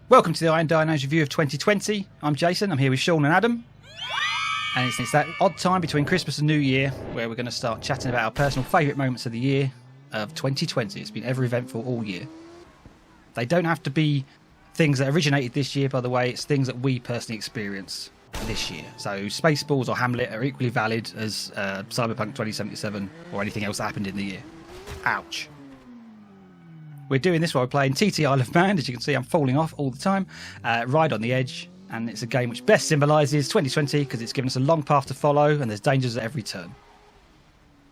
Welcome to the Iron Dinos review of 2020. I'm Jason, I'm here with Sean and Adam. And it's that odd time between Christmas and New Year where we're going to start chatting about our personal favourite moments of the year of 2020. It's been ever eventful all year. They don't have to be things that originated this year, by the way. It's things that we personally experience this year. So Spaceballs or Hamlet are equally valid as Cyberpunk 2077 or anything else that happened in the year. Ouch. We're doing this while we're playing TT Isle of Man. As you can see, I'm falling off all the time. Ride on the Edge. And it's a game which best symbolises 2020 because it's given us a long path to follow and there's dangers at every turn.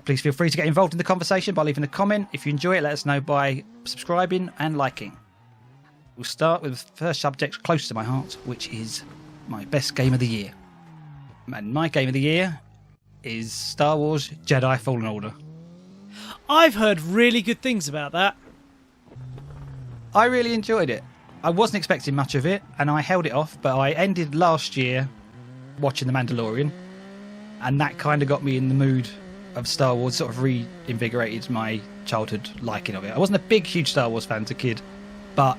Please feel free to get involved in the conversation by leaving a comment. If you enjoy it, let us know by subscribing and liking. We'll start with the first subject close to my heart, which is my best game of the year. And my game of the year is Star Wars Jedi Fallen Order. I've heard really good things about that. I really enjoyed it. I wasn't expecting much of it, and I held it off, but I ended last year watching The Mandalorian, and that kind of got me in the mood of Star Wars, sort of reinvigorated my childhood liking of it. I wasn't a big, huge Star Wars fan as a kid, but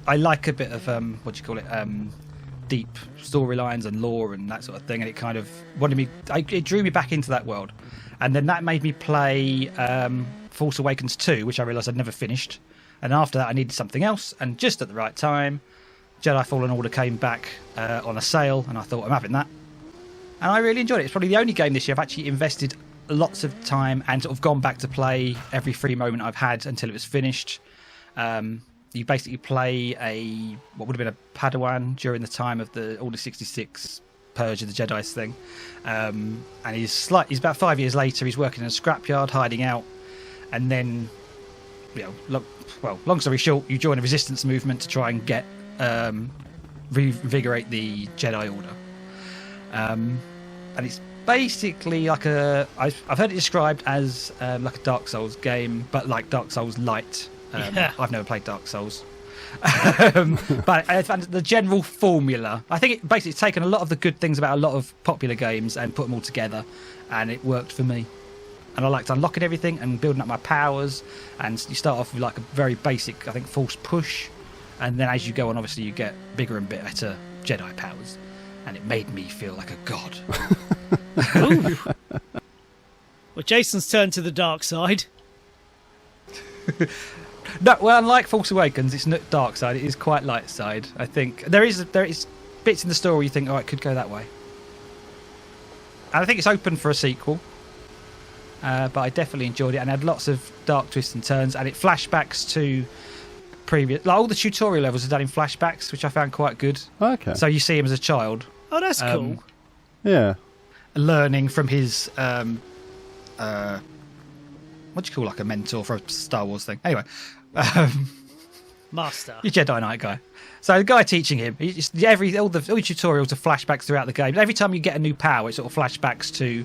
I like a bit of, deep storylines and lore and that sort of thing, and it kind of it drew me back into that world. And then that made me play Force Awakens 2, which I realised I'd never finished. And after that, I needed something else. And just at the right time, Jedi Fallen Order came back on a sale. And I thought, I'm having that. And I really enjoyed it. It's probably the only game this year I've actually invested lots of time and sort of gone back to play every free moment I've had until it was finished. You basically play what would have been a Padawan during the time of the Order 66 Purge of the Jedi's thing. And he's about 5 years later, he's working in a scrapyard, hiding out. And then, long story short, you join a resistance movement to try and get reinvigorate the Jedi Order. And it's basically like I've heard it described as like a Dark Souls game, but like Dark Souls light. I've never played Dark Souls. But the general formula, I think it basically it's taken a lot of the good things about a lot of popular games and put them all together, and it worked for me. And I liked unlocking everything and building up my powers. And you start off with like a very basic, I think, force push. And then as you go on, obviously, you get bigger and better Jedi powers. And it made me feel like a god. Well, Jason's turned to the dark side. No, well, unlike Force Awakens, it's not dark side. It is quite light side. I think there is bits in the story where you think, oh, it could go that way. And I think it's open for a sequel. But I definitely enjoyed it and had lots of dark twists and turns, and it flashbacks to previous. Like all the tutorial levels are done in flashbacks, which I found quite good. Okay. So you see him as a child. Oh, that's cool. Yeah. Learning from his what do you call like a mentor for a Star Wars thing? Anyway, Master. Your Jedi Knight guy. So the guy teaching him, all the tutorials are flashbacks throughout the game. Every time you get a new power, it sort of flashbacks to.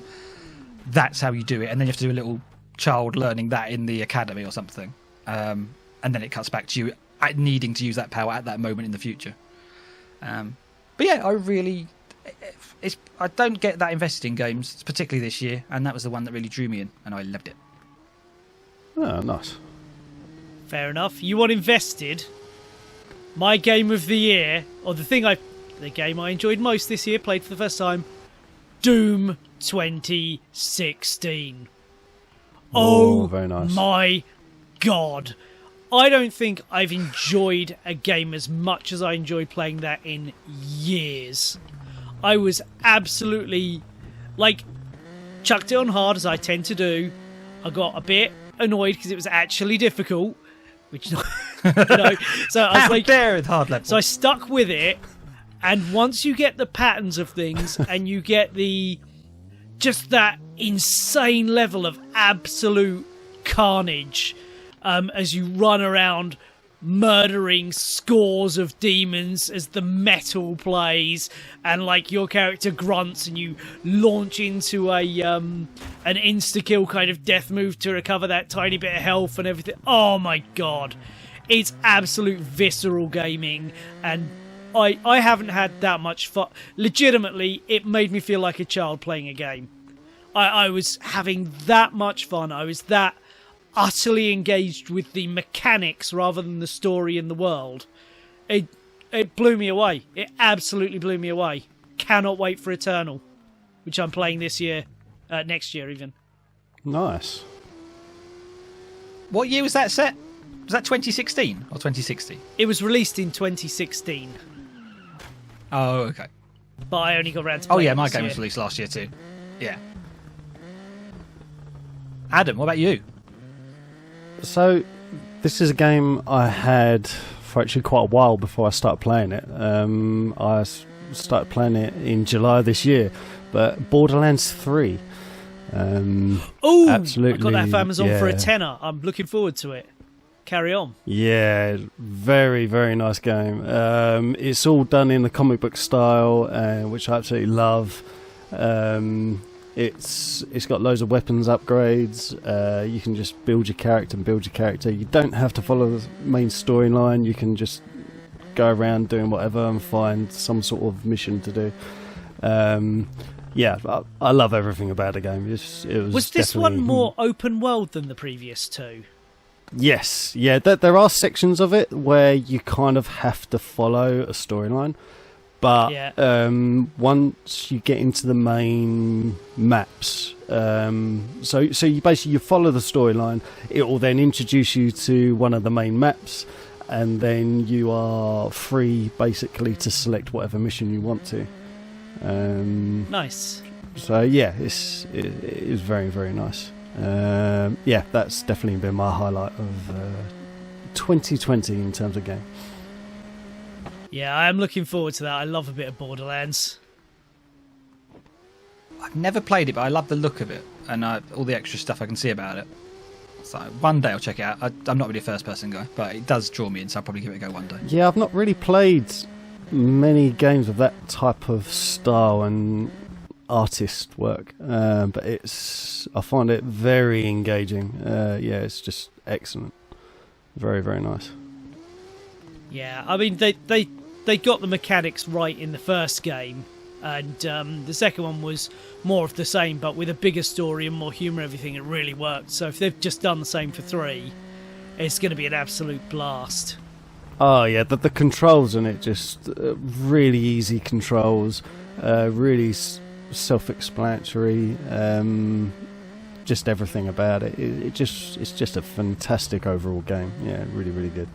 That's how you do it, and then you have to do a little child learning that in the academy or something, and then it cuts back to you needing to use that power at that moment in the future. But yeah, I don't get that invested in games, particularly this year, and that was the one that really drew me in, and I loved it. Oh, nice. Fair enough. You want invested? My game of the year, or the game I enjoyed most this year, played for the first time, Doom 2016. Oh, very nice. My God. I don't think I've enjoyed a game as much as I enjoyed playing that in years. I was absolutely, chucked it on hard, as I tend to do. I got a bit annoyed because it was actually difficult, which, so I was like, there with hard level. So I stuck with it, and once you get the patterns of things and you get just that insane level of absolute carnage as you run around murdering scores of demons as the metal plays and your character grunts and you launch into an insta-kill kind of death move to recover that tiny bit of health and everything. Oh my God. It's absolute visceral gaming, and I haven't had that much fun. Legitimately, it made me feel like a child playing a game. I was having that much fun. I was that utterly engaged with the mechanics rather than the story and the world. It blew me away. It absolutely blew me away. Cannot wait for Eternal, which I'm playing this year, next year even. Nice. What year was that set? Was that 2016 or 2060? It was released in 2016, Oh, okay. but I only got around to Oh, playing yeah, it my this game year. was released last year too. Yeah. Adam, what about you? So, this is a game I had for actually quite a while before I started playing it. Started playing it in July this year, but Borderlands 3. Oh, absolutely, I got that off Amazon for a yeah. tenner. I'm looking forward to it. Carry on. Yeah, very, very nice game. It's all done in the comic book style, which I absolutely love. It's got loads of weapons upgrades. You can just build your character and build your character. You don't have to follow the main storyline. You can just go around doing whatever and find some sort of mission to do. Yeah, I love everything about the game. Was this one more open world than the previous two? Yes, yeah. There are sections of it where you kind of have to follow a storyline, but once you get into the main maps, so you basically you follow the storyline. It will then introduce you to one of the main maps, and then you are free basically to select whatever mission you want to. Nice. So yeah, it is very, very nice. Yeah, that's definitely been my highlight of 2020 in terms of game. Yeah, I am looking forward to that. I love a bit of Borderlands. I've never played it, but I love the look of it and all the extra stuff I can see about it. So one day I'll check it out. I'm not really a first-person guy, but it does draw me in, so I'll probably give it a go one day. Yeah, I've not really played many games of that type of style and artist work, but I find it very engaging. Yeah, it's just excellent. Very, very nice. Yeah, I mean they got the mechanics right in the first game, and the second one was more of the same, but with a bigger story and more humour. Everything, it really worked. So if they've just done the same for 3, it's going to be an absolute blast. Oh yeah, the controls in it just really easy controls, really self-explanatory. Just everything about it. It's just a fantastic overall game. Yeah, really, really good.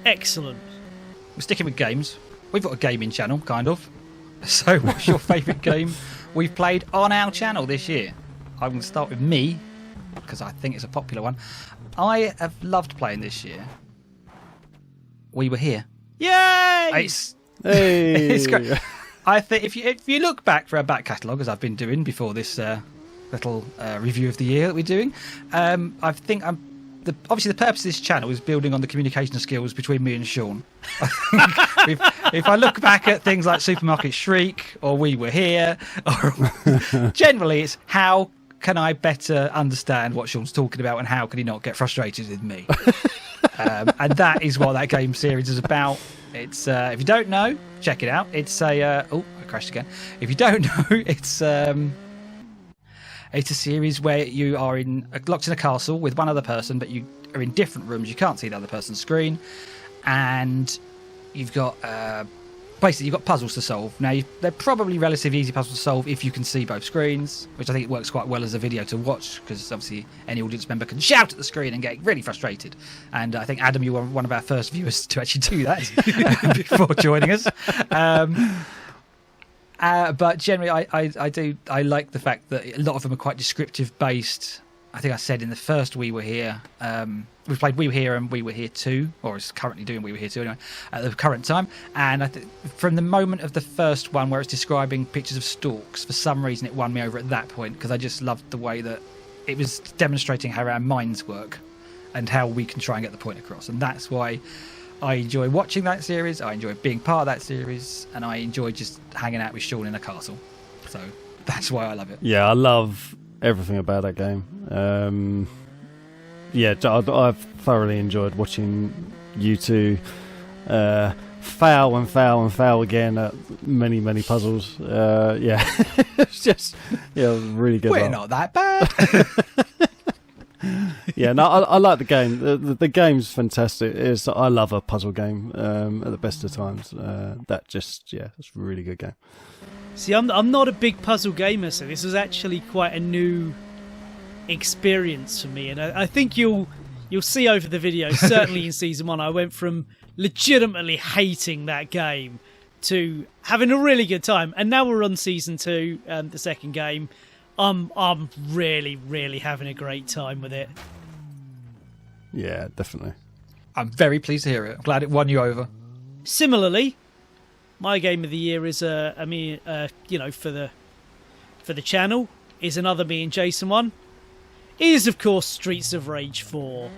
Excellent. We're sticking with games. We've got a gaming channel, kind of. So what's your favourite game we've played on our channel this year? I'm going to start with me, because I think it's a popular one. I have loved playing this year. We Were Here. Yay! It's Hey! great. I think if you look back for our back catalogue, as I've been doing before this little review of the year that we're doing, I think obviously the purpose of this channel is building on the communication skills between me and Sean. If I look back at things like Supermarket Shriek or We Were Here, or generally it's how can I better understand what Sean's talking about and how can he not get frustrated with me? And that is what that game series is about. It's if you don't know, check it out. It's a I crashed again. If you don't know, it's a series where you are locked in a castle with one other person, but you are in different rooms. You can't see the other person's screen, and you've got basically you've got puzzles to solve. Now they're probably relatively easy puzzles to solve if you can see both screens, which I think works quite well as a video to watch, because obviously any audience member can shout at the screen and get really frustrated. And I think Adam, you were one of our first viewers to actually do that before joining us. But generally, I like the fact that a lot of them are quite descriptive based. I think I said in the first We Were Here, we've played We Were Here and We Were Here 2, or is currently doing We Were Here 2 anyway, at the current time. And I think from the moment of the first one where it's describing pictures of storks, for some reason it won me over at that point, because I just loved the way that it was demonstrating how our minds work and how we can try and get the point across. And that's why I enjoy watching that series, I enjoy being part of that series, and I enjoy just hanging out with Sean in a castle. So that's why I love it. Yeah, I love everything about that game. Yeah, I've thoroughly enjoyed watching you two fail and fail and fail again at many, many puzzles. Yeah, it's just really good. We're not that bad. Yeah, no, I like the game. The game's fantastic. I love a puzzle game at the best of times. It's a really good game. See, I'm not a big puzzle gamer, so this was actually quite a new experience for me, and I think you'll see over the video. Certainly in season 1, I went from legitimately hating that game to having a really good time, and now we're on season 2, the second game. I'm really, really having a great time with it. Yeah, definitely. I'm very pleased to hear it. I'm glad it won you over. Similarly, my game of the year is for the channel is another me and Jason one. It is, of course, Streets of Rage 4.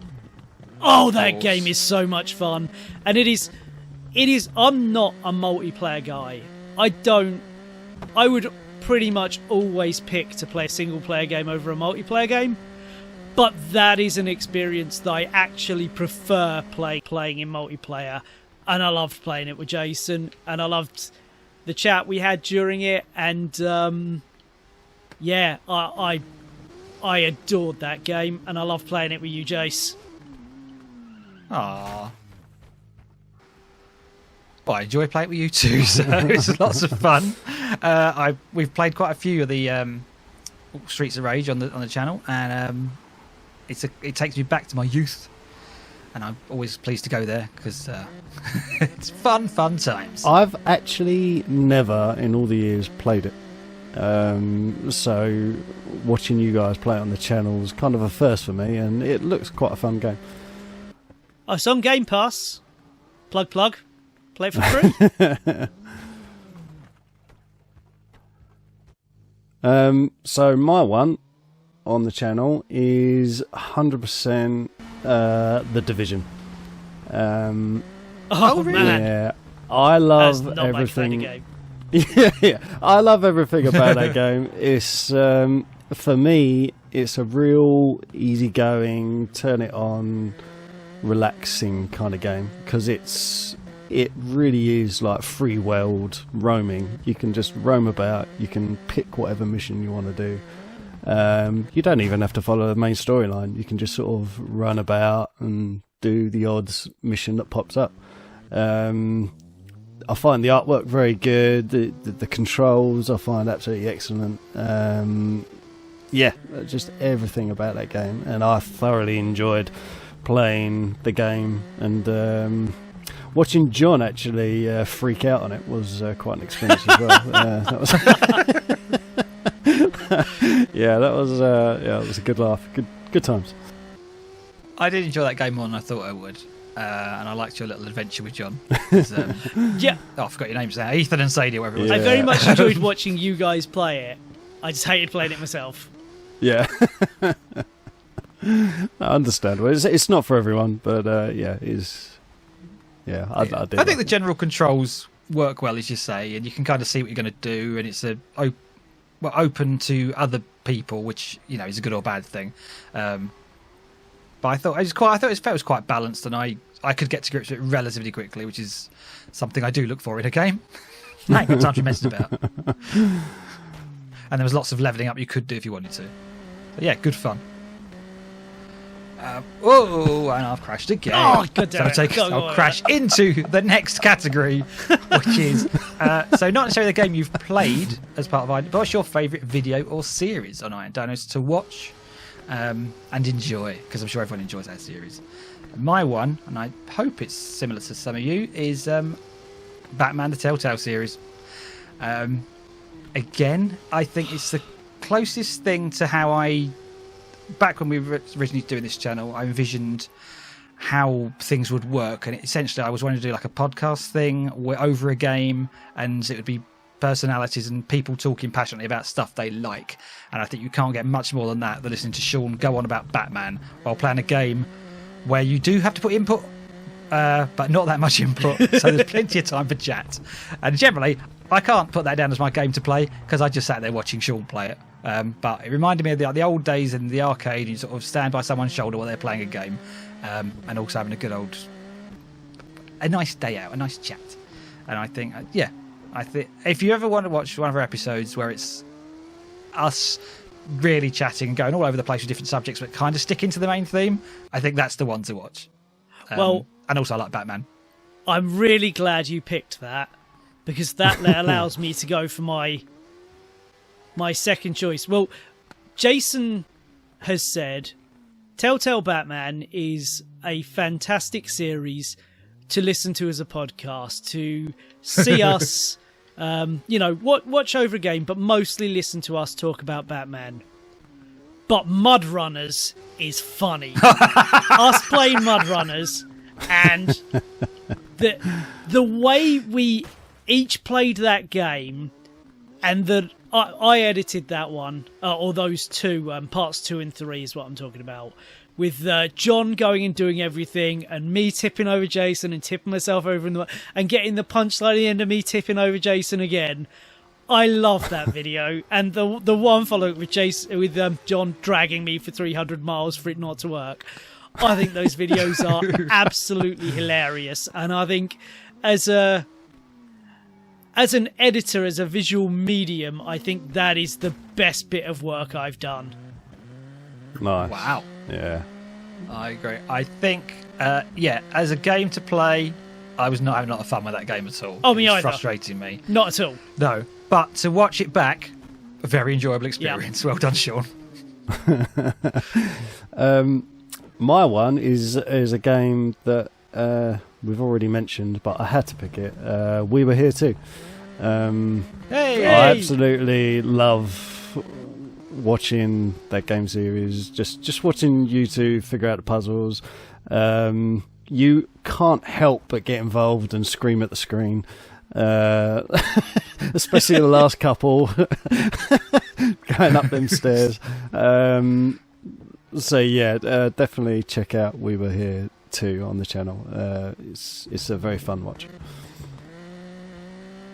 Oh, that game is so much fun, and it is. I'm not a multiplayer guy. I would pretty much always pick to play a single player game over a multiplayer game, but that is an experience that I actually prefer playing in multiplayer, and I loved playing it with Jason, and I loved the chat we had during it, and I adored that game, and I love playing it with you, Jace. Aww. Well, I enjoy playing with you too, so it's lots of fun. We've played quite a few of the Streets of Rage on the channel, and it takes me back to my youth, and I'm always pleased to go there because it's fun times. I've actually never in all the years played it, so watching you guys play it on the channel was kind of a first for me, and it looks quite a fun game. Oh, it's on Game Pass. Plug. Play it for free. So my one on the channel is 100% The Division. Really? Yeah, I love everything. Yeah, I love everything about that game. It's for me, it's a real easygoing, turn it on, relaxing kind of game because it really is like free world roaming. You can just roam about. You can pick whatever mission you want to do. You don't even have to follow the main storyline. You can just sort of run about and do the odds mission that pops up. I find the artwork very good. The controls I find absolutely excellent. Just everything about that game, and I thoroughly enjoyed playing the game, and watching John actually freak out on it was quite an experience as well. That was a good laugh. Good times. I did enjoy that game more than I thought I would, and I liked your little adventure with John. Yeah. Oh, I forgot your names now. Ethan and Sadie, whatever it was. I very much enjoyed watching you guys play it. I just hated playing it myself. Yeah. I understand. Well, it's not for everyone, but it is. Yeah, I think the general controls work well, as you say, and you can kind of see what you're going to do, and it's open to other people, which is a good or bad thing. But I thought it was quite balanced, and I could get to grips with it relatively quickly, which is something I do look for in a game. I ain't got time to be messing about. And there was lots of leveling up you could do if you wanted to. But yeah, good fun. And I've crashed again. Oh, God damn it. I'll crash into the next category, which is so not necessarily the game you've played as part of Iron, but what's your favourite video or series on Iron Dinos to watch and enjoy? Because I'm sure everyone enjoys that series. My one, and I hope it's similar to some of you, is Batman the Telltale series. Again, I think it's the closest thing to how back when we were originally doing this channel, I envisioned how things would work, and essentially I was wanting to do like a podcast thing over a game, and it would be personalities and people talking passionately about stuff they like. And I think you can't get much more than that than listening to Sean go on about Batman while playing a game where you do have to put input, but not that much input, so there's plenty of time for chat. And generally, I can't put that down as my game to play because I just sat there watching Sean play it. But it reminded me of the old days in the arcade, and you sort of stand by someone's shoulder while they're playing a game, and also having a nice day out, a nice chat. And I think if you ever want to watch one of our episodes where it's us really chatting and going all over the place with different subjects, but kind of sticking to the main theme, I think that's the one to watch. And also I like Batman. I'm really glad you picked that, because that allows me to go for my second choice. Well, Jason has said Telltale Batman is a fantastic series to listen to as a podcast, to see us, watch over a game, but mostly listen to us talk about Batman. But Mud Runners is funny. Us playing Mud Runners, and the way we each played that game, and I edited that one, or those two, parts 2 and 3 is what I'm talking about, with John going and doing everything, and me tipping over Jason and tipping myself over and getting the punchline at the end of me tipping over Jason again. I love that video, and the one followed with John dragging me for 300 miles for it not to work. I think those videos are absolutely hilarious, and I think as an editor, as a visual medium, I think that is the best bit of work I've done. Nice. Wow. Yeah. I agree. I think, as a game to play, I was not having a lot of fun with that game at all. Oh, me either. Frustrating me. Not at all. No. But to watch it back, a very enjoyable experience. Yep. Well done, Sean. My one is a game that we've already mentioned, but I had to pick it. We Were Here Too. Hey! I absolutely love watching that game series. Just watching you two figure out the puzzles. You can't help but get involved and scream at the screen. Especially the last couple going up them stairs. So yeah, definitely check out We Were Here Too on the channel. It's a very fun watch.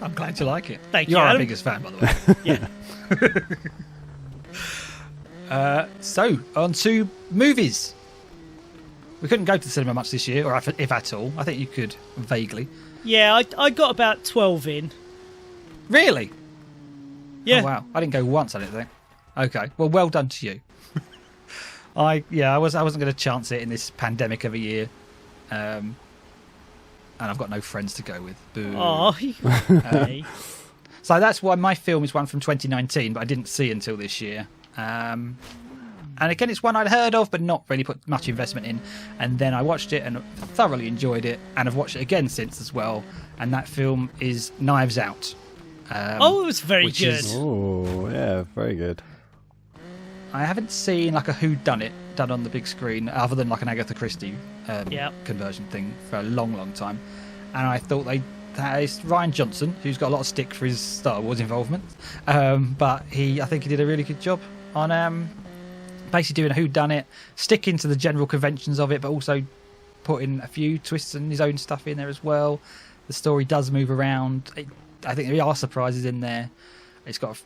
I'm glad you like it. Thank you. You're our Adam. biggest fan, by the way. Yeah. So on to movies. We couldn't go to the cinema much this year, or if at all. I think you could vaguely. Yeah, I got about 12 in. Really? Yeah. Oh, wow. I didn't go once, I didn't think. Okay. Well done to you. I wasn't going to chance it in this pandemic of a year. And I've got no friends to go with. Boo. Oh. Okay. So that's why my film is one from 2019, but I didn't see until this year. And again, it's one I'd heard of, but not really put much investment in. And then I watched it and thoroughly enjoyed it, and I've watched it again since as well. And that film is Knives Out. It was very good. Oh, yeah, very good. I haven't seen like a whodunit done on the big screen, other than like an Agatha Christie conversion thing, for a long, long time. And I thought that is Ryan Johnson, who's got a lot of stick for his Star Wars involvement. But I think he did a really good job on basically doing a whodunit, sticking to the general conventions of it, but also putting a few twists and his own stuff in there as well. The story does move around. I think there are surprises in there. It's got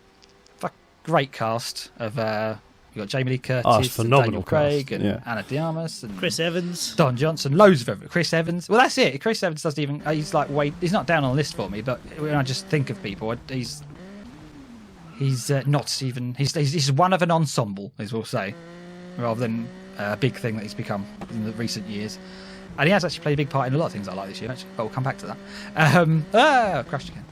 a great cast of you've got Jamie Lee Curtis, and Daniel Craig, and Anna de Armas, and Chris Evans, Don Johnson, loads of everyone. Chris Evans. Well, that's it. Chris Evans doesn't even. He's like he's not down on the list for me. But when I just think of people, he's not even. He's one of an ensemble, as we'll say, rather than a big thing that he's become in the recent years. And he has actually played a big part in a lot of things I like this year. Actually, but we'll come back to that. Crashed again.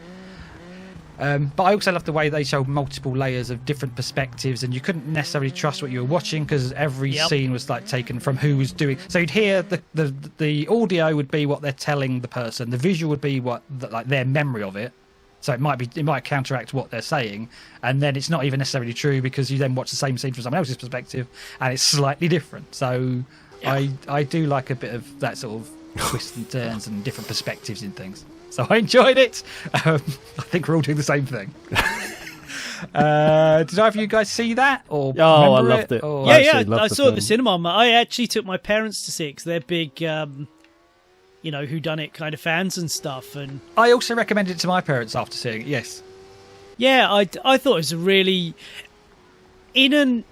But I also love the way they show multiple layers of different perspectives, and you couldn't necessarily trust what you were watching because every scene was like taken from who was doing. So you'd hear the audio would be what they're telling the person, the visual would be what like their memory of it. So it might counteract what they're saying, and then it's not even necessarily true because you then watch the same scene from someone else's perspective, and it's slightly different. So I do like a bit of that sort of twists and turns and different perspectives in things. So I enjoyed it. I think we're all doing the same thing. Did either of you guys see that? Or I loved it. Or... Yeah, I saw it at the cinema. I actually took my parents to see it because they're big, whodunit kind of fans and stuff. And I also recommended it to my parents after seeing it. Yes. Yeah, I thought it was a really in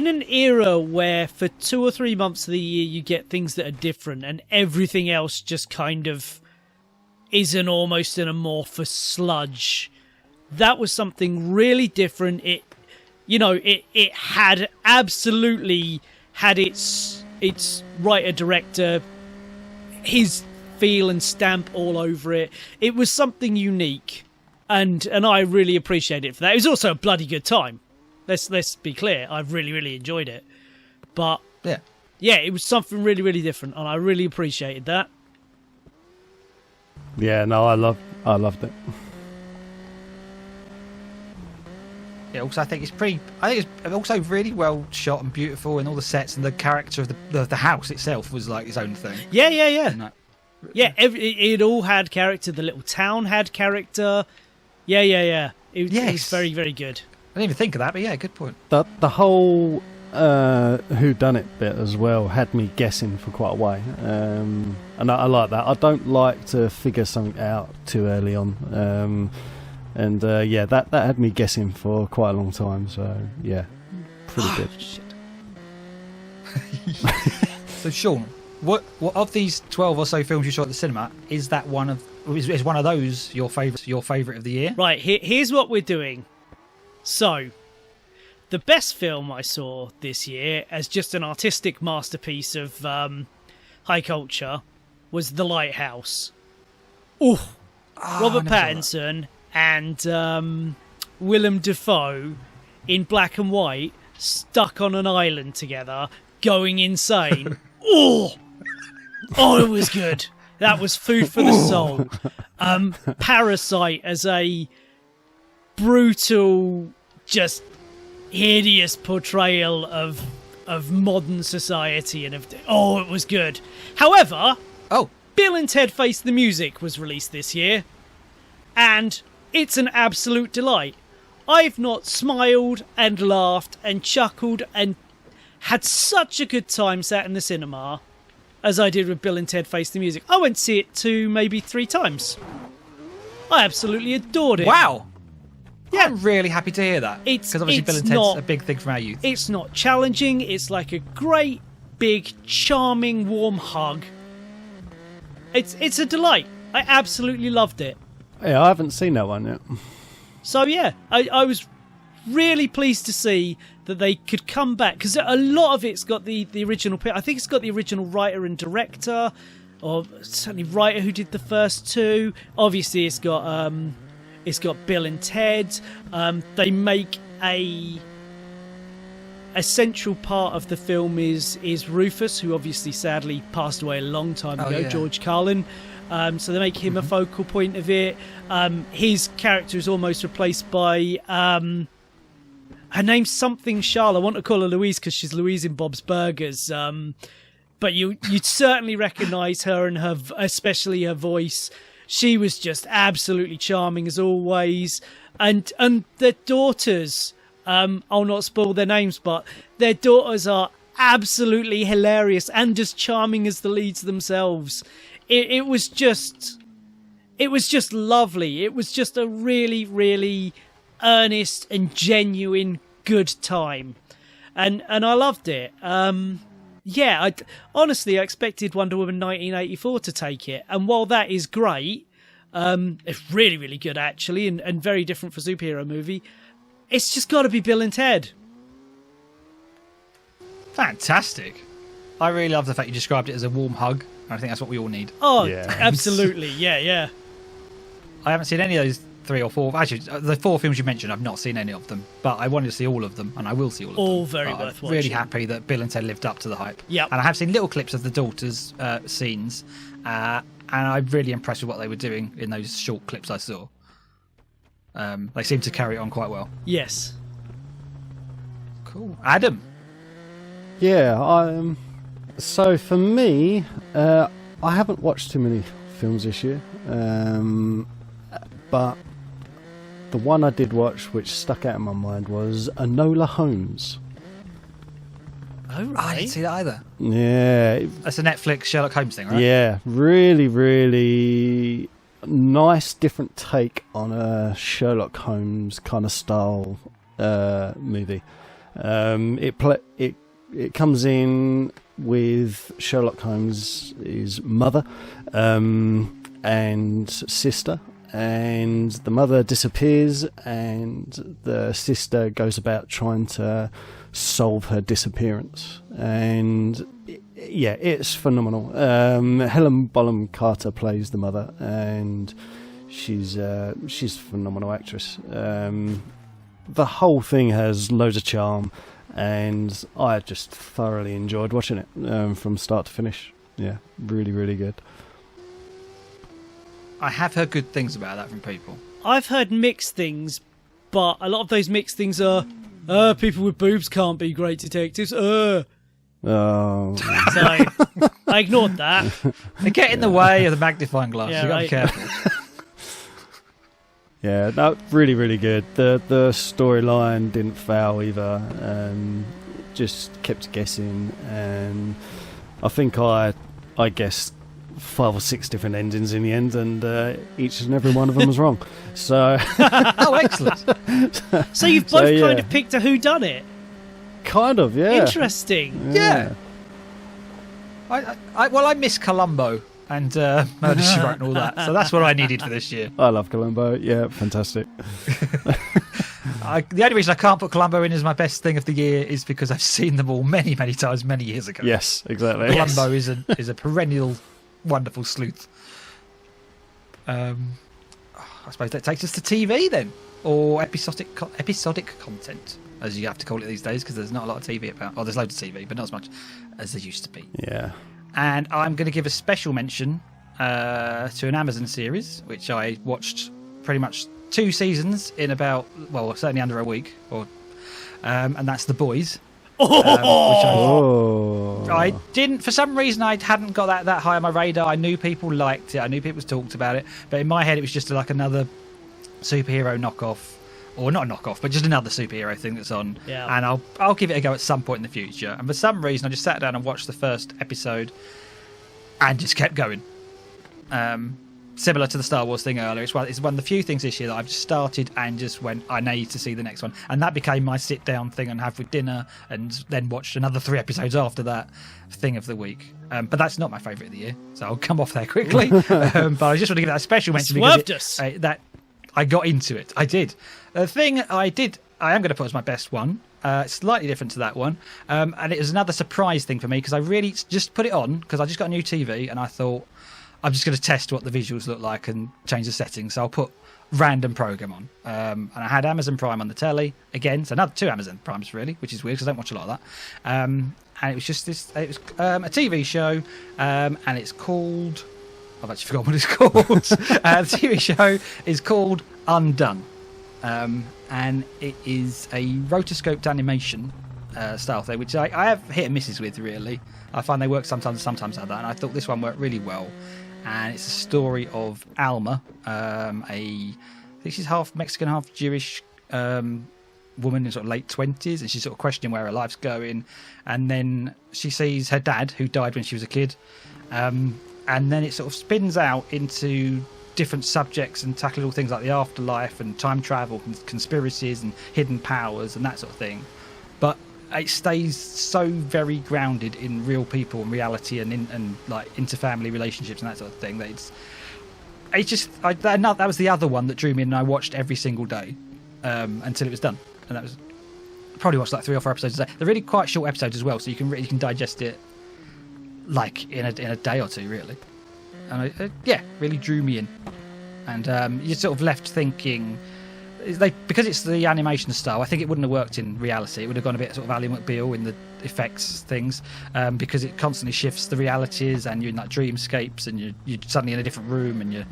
an era where for 2 or 3 months of the year you get things that are different and everything else just kind of is almost an amorphous sludge. That was something really different. It had absolutely had its writer director, his feel and stamp all over it. It was something unique, and I really appreciate it for that. It was also a bloody good time. Let's be clear. I really, really enjoyed it. But yeah, it was something really, really different, and I really appreciated that. Yeah, no, I loved it. Yeah, also I think it's also really well shot and beautiful, and all the sets and the character of the house itself was like its own thing. Yeah. Yeah, it all had character. The little town had character. Yeah. It was very, very good. I didn't even think of that, but yeah, good point. The whole whodunit bit as well had me guessing for quite a way, and I like that. I don't like to figure something out too early on, and that had me guessing for quite a long time. So yeah, pretty good. Shit. So Sean, what of these 12 or so films you saw at the cinema is one of those your favourite of the year? Right, here's what we're doing. So, the best film I saw this year as just an artistic masterpiece of high culture was The Lighthouse. Robert Pattinson and Willem Dafoe in black and white, stuck on an island together, going insane. Oh, it was good. That was food for the soul. Parasite as a brutal, just hideous portrayal of modern society, and it was good. However, Bill and Ted Face the Music was released this year, and it's an absolute delight. I've not smiled and laughed and chuckled and had such a good time sat in the cinema as I did with Bill and Ted Face the Music. I went to see it maybe 3 times. I absolutely adored it. Wow. Yeah. I'm really happy to hear that. Because obviously Bill and Ted's a big thing from our youth. It's not challenging. It's like a great, big, charming, warm hug. It's a delight. I absolutely loved it. Yeah, I haven't seen that one yet. So yeah, I was really pleased to see that they could come back, because a lot of it's got the original. I think it's got the original writer and director, or certainly writer who did the first 2. Obviously, it's got Bill and Ted. They make a central part of the film is Rufus, who obviously sadly passed away a long time ago. Yeah. George Carlin. So they make him a focal point of it. His character is almost replaced by her name's something Charlotte. I want to call her Louise because she's Louise in Bob's Burgers. But you'd certainly recognise her, and especially her voice. She was just absolutely charming as always. And their daughters, I'll not spoil their names, but their daughters are absolutely hilarious and as charming as the leads themselves. It was just lovely. It was just a really, really earnest and genuine good time, and I loved it. I expected Wonder Woman 1984 to take it, and while that is great, it's really, really good actually, and very different for a superhero movie. It's just got to be Bill and Ted. Fantastic. I really love the fact you described it as a warm hug. I think that's what we all need. Oh, yeah. Absolutely. Yeah. I haven't seen any of those 3 or 4. Actually, the 4 films you mentioned, I've not seen any of them. But I wanted to see all of them, and I will see all of them. All very worth watching. Really happy that Bill and Ted lived up to the hype. Yeah. And I have seen little clips of the daughters' scenes, and I'm really impressed with what they were doing in those short clips I saw. They seem to carry it on quite well. Yes. Cool. Adam? Yeah, so for me, I haven't watched too many films this year, but the one I did watch which stuck out in my mind was Enola Holmes. Oh, right. I didn't see that either. Yeah. That's a Netflix Sherlock Holmes thing, right? Yeah, really, really nice, different take on a Sherlock Holmes kind of style movie. It comes in with Sherlock Holmes' mother and sister, and the mother disappears, and the sister goes about trying to solve her disappearance. And yeah, it's phenomenal. Helen Bonham Carter plays the mother, and she's a phenomenal actress. The whole thing has loads of charm, and I just thoroughly enjoyed watching it from start to finish. Yeah, really, really good. I have heard good things about that from people. I've heard mixed things, but a lot of those mixed things are, people with boobs can't be great detectives. Oh. So I ignored that. They get in the way of the magnifying glass. Yeah, You've got to be careful. Yeah, no, really, really good. The storyline didn't fail either. Just kept guessing, and I think I guessed 5 or 6 different endings in the end, and each and every one of them was wrong. So, oh, excellent! So you've both kind of picked a whodunit. Kind of, yeah. Interesting. Yeah. I miss Columbo and Murder, She Wrote and all that, so that's what I needed for this year. I love Columbo. Yeah, fantastic. The only reason I can't put Columbo in as my best thing of the year is because I've seen them all many, many times, many years ago. Yes, exactly. Columbo is a perennial wonderful sleuth. I suppose that takes us to TV then, or episodic content, as you have to call it these days, because there's not a lot of TV about. Oh, there's loads of TV, but not as much as there used to be. Yeah. And I'm going to give a special mention to an Amazon series, which I watched pretty much 2 seasons in about, well, certainly under a week, and that's The Boys. I didn't, for some reason, I hadn't got that high on my radar. I knew people liked it. I knew people talked about it. But in my head, it was just like another superhero knockoff. Or not a knockoff, but just another superhero thing that's on. Yeah. And I'll give it a go at some point in the future. And for some reason, I just sat down and watched the first episode and just kept going. Similar to the Star Wars thing earlier, it's one of the few things this year that I've just started and just went, I need to see the next one. And that became my sit-down thing and have with dinner, and then watched another 3 episodes after that thing of the week. But that's not my favourite of the year, so I'll come off there quickly. But I just want to give that a special mention because I got into it. I did. The thing I am going to put as my best one. Slightly different to that one. And it was another surprise thing for me because I really just put it on because I just got a new TV and I thought, I'm just going to test what the visuals look like and change the settings. So I'll put random program on. And I had Amazon Prime on the telly. Again, so another 2 Amazon Primes, really, which is weird because I don't watch a lot of that. And it was just this, it was a TV show, and it's called, I've actually forgotten what it's called. The TV show is called Undone. And it is a rotoscoped animation style thing, which I have hit and misses with, really. I find they work sometimes like that, and I thought this one worked really well. And it's a story of Alma, I think she's half Mexican, half Jewish woman in sort of late 20s, and she's sort of questioning where her life's going. And then she sees her dad, who died when she was a kid, and then it sort of spins out into different subjects and tackling all things like the afterlife and time travel and conspiracies and hidden powers and that sort of thing. But it stays so very grounded in real people and reality and like interfamily relationships and that sort of thing. That that was the other one that drew me in, and I watched every single day until it was done. And that was probably watched like 3 or 4 episodes a day. They're really quite short episodes as well, so you can digest it like in a day or 2, really. And really drew me in. And you're sort of left thinking, because it's the animation style, I think it wouldn't have worked in reality. It would have gone a bit sort of Ally McBeal in the effects things, because it constantly shifts the realities, and you're in like dreamscapes, and you're suddenly in a different room, and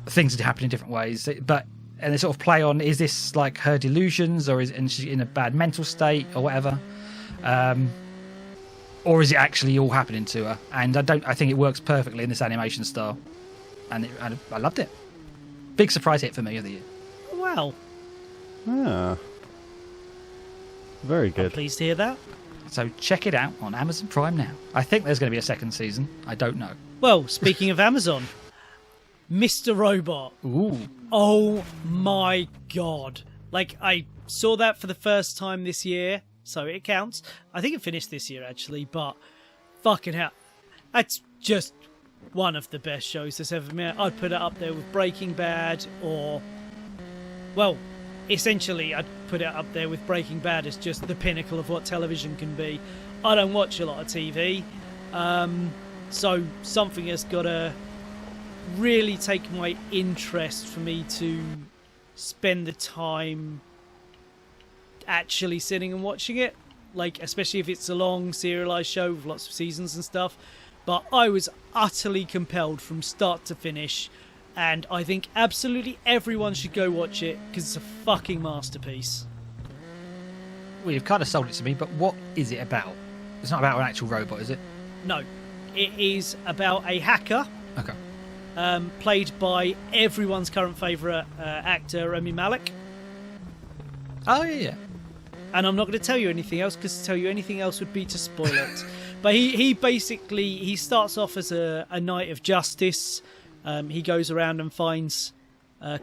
things are happening in different ways. And they sort of play on, is this like her delusions, or is she in a bad mental state, or whatever? Or is it actually all happening to her? And I think it works perfectly in this animation style, and I loved it. Big surprise hit for me of the year. Wow. Very good. I'm pleased to hear that. So check it out on Amazon Prime now. I think there's going to be a 2nd season. I don't know. Well, speaking of Amazon, Mr. Robot. Ooh. Oh my god. Like, I saw that for the first time this year, so it counts. I think it finished this year, actually, but fucking hell. That's just one of the best shows that's ever made. I'd put it up there with Breaking Bad, or, well, essentially I'd put it up there with Breaking Bad as just the pinnacle of what television can be. I don't watch a lot of TV, so something has got to really take my interest for me to spend the time actually sitting and watching it, like, especially if it's a long serialized show with lots of seasons and stuff. But I was utterly compelled from start to finish, and I think absolutely everyone should go watch it because it's a fucking masterpiece. Well, you've kind of sold it to me, but what is it about? It's not about an actual robot, is it? No, it is about a hacker. Okay. Played by everyone's current favourite actor, Rami Malek. Oh, yeah. And I'm not going to tell you anything else, because to tell you anything else would be to spoil it. But he basically, he starts off as a knight of justice. He goes around and finds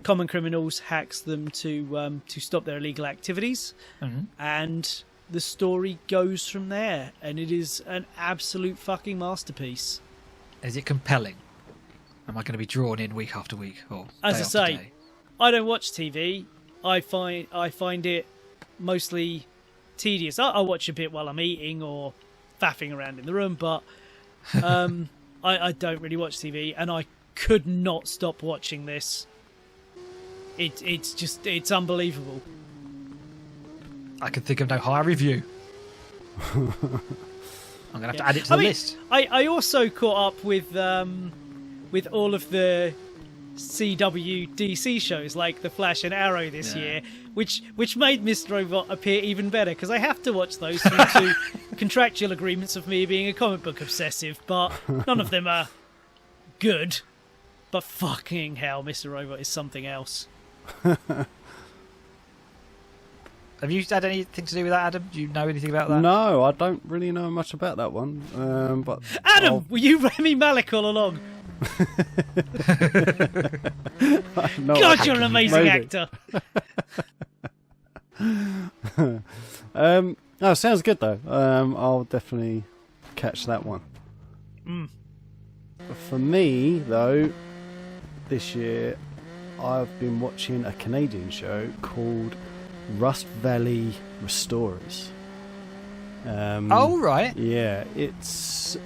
common criminals, hacks them to stop their illegal activities. Mm-hmm. And the story goes from there. And it is an absolute fucking masterpiece. Is it compelling? Am I going to be drawn in week after week? Or as I say, I don't watch TV. I find it mostly tedious. I watch a bit while I'm eating or faffing around in the room, but I don't really watch TV, and I could not stop watching this. It's unbelievable. I can think of no higher review. I'm going to have to add it to the list. I also caught up with all of the CW DC shows like The Flash and Arrow this year, which made Mr. Robot appear even better, because I have to watch those due to contractual agreements of me being a comic book obsessive, but none of them are good. But fucking hell, Mr. Robot is something else. Have you had anything to do with that, Adam? Do you know anything about that? No, I don't really know much about that one. But Adam, were you Rami Malek all along? God, you're an amazing actor. No, sounds good though. I'll definitely catch that one. For me though, this year I've been watching a Canadian show called Rust Valley Restorers. Oh right. Yeah, it's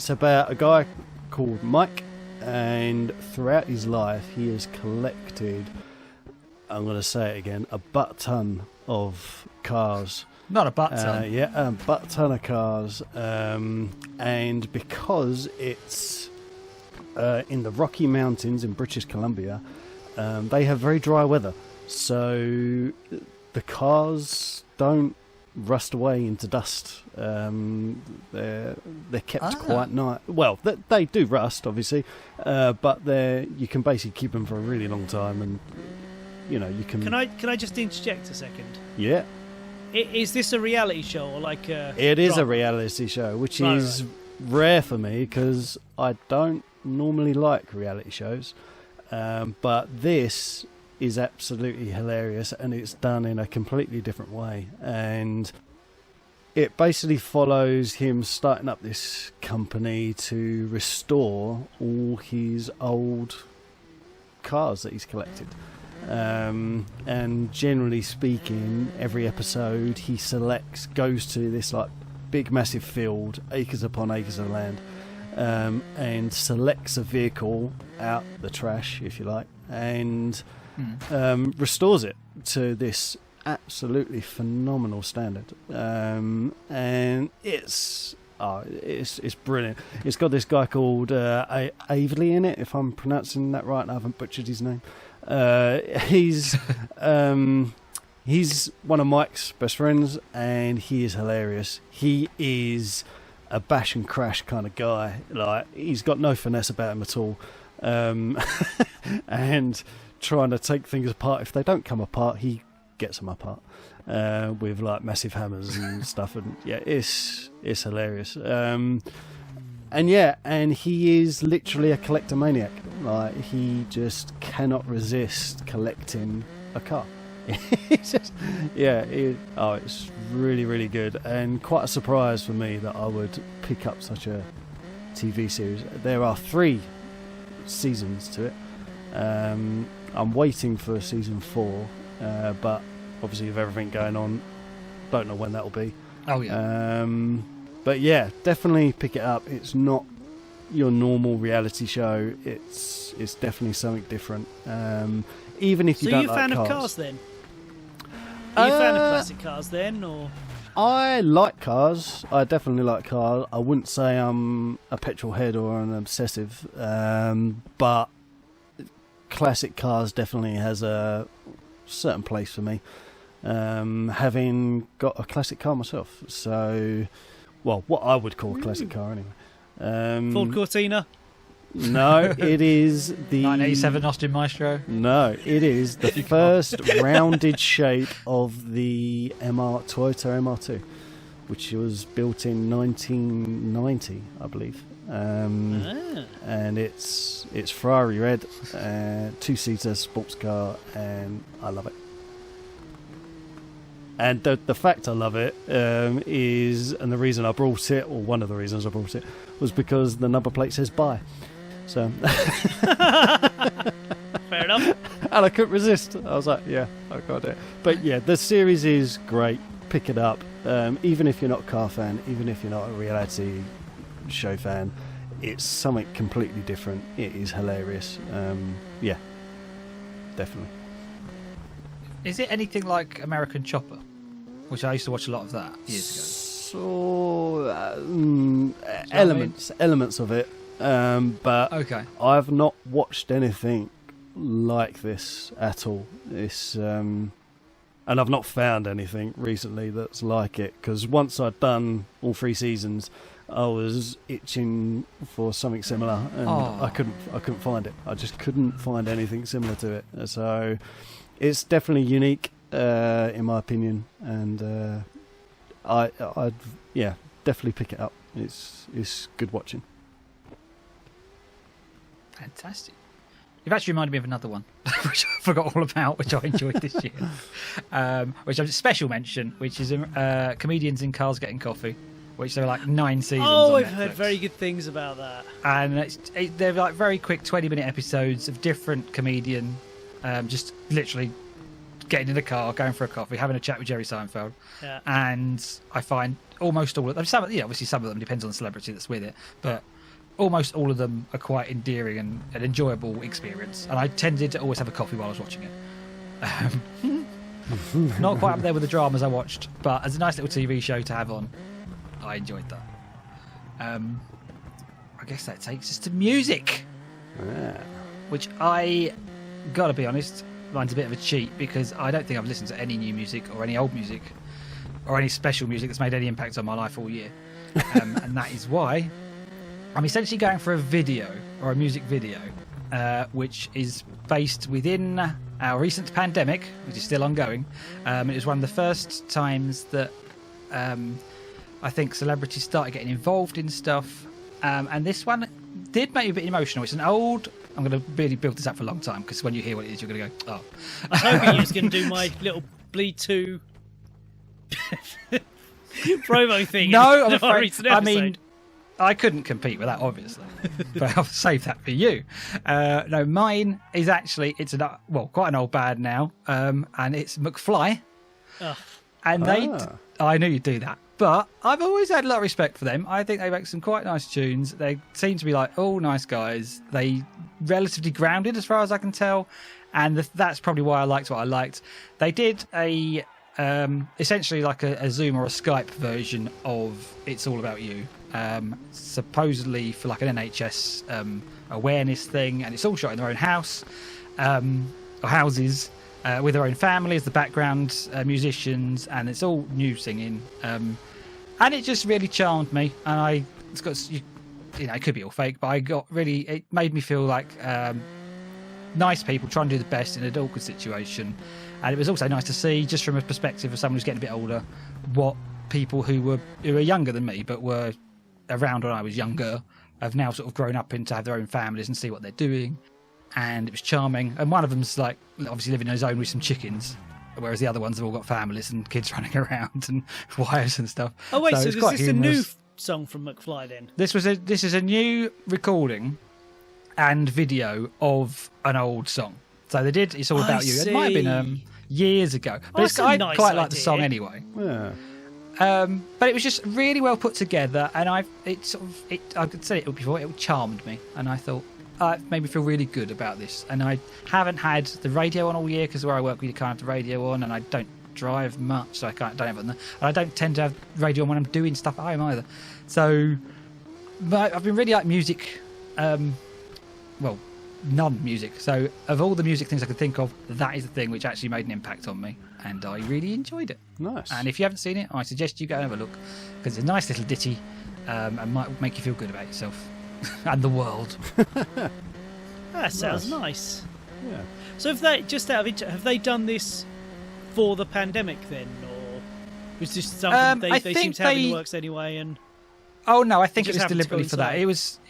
about a guy called Mike, and throughout his life he has collected, I'm going to say it again, a butt ton of cars. Not a butt ton. A butt ton of cars. And because it's in the Rocky Mountains in British Columbia, they have very dry weather. So the cars don't rust away into dust. They're kept quite nice. Well, they do rust, obviously, but you can basically keep them for a really long time, and you can. Can I just interject a second? Yeah. Is this a reality show or like a? It is a reality show, which is rare for me because I don't normally like reality shows, but this is absolutely hilarious, and it's done in a completely different way, and it basically follows him starting up this company to restore all his old cars that he's collected. And generally speaking, every episode he goes to this like big massive field, acres upon acres of land, and selects a vehicle out the trash, if you like, and restores it to this absolutely phenomenal standard, and it's brilliant. It's got this guy called Avely in it, if I'm pronouncing that right. I haven't butchered his name. He's one of Mike's best friends, and he is hilarious. He is a bash and crash kind of guy. Like, he's got no finesse about him at all, and trying to take things apart. If they don't come apart, he gets them apart with like massive hammers and stuff. And yeah, it's hilarious. And he is literally a collectomaniac. Like, he just cannot resist collecting a car. It's just, it's really, really good, and quite a surprise for me that I would pick up such a TV series. There are 3 seasons to it. I'm waiting for season 4, but obviously with everything going on, don't know when that'll be. Oh yeah. But yeah, definitely pick it up. It's not your normal reality show. It's definitely something different. Even if you don't like cars. So you're a fan of cars then? Are you a fan of classic cars then, or? I like cars. I definitely like cars. I wouldn't say I'm a petrol head or an obsessive, but classic cars definitely has a certain place for me. Having got a classic car myself, so well, what I would call a classic car anyway. Ford Cortina. No, it is the 987 Austin Maestro. No, it is the first rounded shape of the Toyota MR2, which was built in 1990, I believe. And it's Ferrari red, 2-seater sports car, and I love it. And the fact I love it is, and the reason I brought it, or one of the reasons I brought it, was because the number plate says "buy." So fair enough. And I couldn't resist. I was like, yeah, I got it. But yeah, the series is great. Pick it up. Even if you're not a car fan, even if you're not a reality show fan, it's something completely different. It is hilarious. Yeah, definitely. Is it anything like American Chopper, which I used to watch a lot of that years ago? So elements of it. But okay. I've not watched anything like this at all. It's and I've not found anything recently that's like it, because once I'd done all 3 seasons, I was itching for something similar, and I couldn't find it. I just couldn't find anything similar to it. So it's definitely unique, in my opinion, and I'd definitely pick it up. It's good watching. Fantastic. You've actually reminded me of another one, which I forgot all about, which I enjoyed this year. Which is a special mention, which is Comedians in Cars Getting Coffee, which there are like 9 seasons on I've Netflix. heard very good things about that. And they're like very quick 20-minute episodes of different comedian, just literally getting in the car, going for a coffee, having a chat with Jerry Seinfeld. Yeah. And I find almost all of them, obviously some of them depends on the celebrity that's with it, but almost all of them are quite endearing and an enjoyable experience. And I tended to always have a coffee while I was watching it. Not quite up there with the dramas I watched, but as a nice little TV show to have on, I enjoyed that. I guess that takes us to music. Yeah. Which I, gotta be honest, mine's a bit of a cheat, because I don't think I've listened to any new music or any old music or any special music that's made any impact on my life all year. And that is why I'm essentially going for a video, or a music video, which is based within our recent pandemic, which is still ongoing. It was one of the first times that I think celebrities started getting involved in stuff. And this one did make me a bit emotional. It's an old... I'm going to really build this up for a long time, because when you hear what it is, you're going to go, oh. I was hoping you was going to do my little Bleed 2 promo thing. No, I'm afraid. I mean, I couldn't compete with that, obviously, but I'll save that for you. No, mine is actually, it's quite an old band now, and it's McFly. And I knew you'd do that, but I've always had a lot of respect for them. I think they make some quite nice tunes. They seem to be like all nice guys. They relatively grounded, as far as I can tell, and that's probably why I liked what I liked. They did a essentially like a Zoom or a Skype version of It's All About You, supposedly for like an NHS awareness thing, and it's all shot in their own house or houses, with their own family as the background musicians, and it's all new singing, and it just really charmed me. And it's got, it could be all fake, but it made me feel like nice people trying to do the best in an awkward situation. And it was also nice to see, just from a perspective of someone who's getting a bit older, what people who are younger than me but were around when I was younger have now sort of grown up into have their own families and see what they're doing. And it was charming. And one of them's like obviously living on his own with some chickens, whereas the other ones have all got families and kids running around and wives and stuff. Oh wait, so is this a new song from McFly then? This is a new recording and video of an old song. So they did It's All About You. It might have been years ago. But I quite like the song anyway. Yeah. But it was just really well put together, and I could say it before, it charmed me, and I thought it made me feel really good about this. And I haven't had the radio on all year because where I work we can't have the radio on, and I don't drive much, so don't have it on there. And I don't tend to have radio on when I'm doing stuff at home either. So, but I've been really like music. Non-music. So of all the music things I could think of, that is the thing which actually made an impact on me, and I really enjoyed it. Nice. And if you haven't seen it, I suggest you go and have a look, because it's a nice little ditty, and might make you feel good about yourself and the world. That sounds nice. Yeah. So have they done this for the pandemic then, or was this something they seem to have in the works anyway? And oh no, I think it was deliberately for that.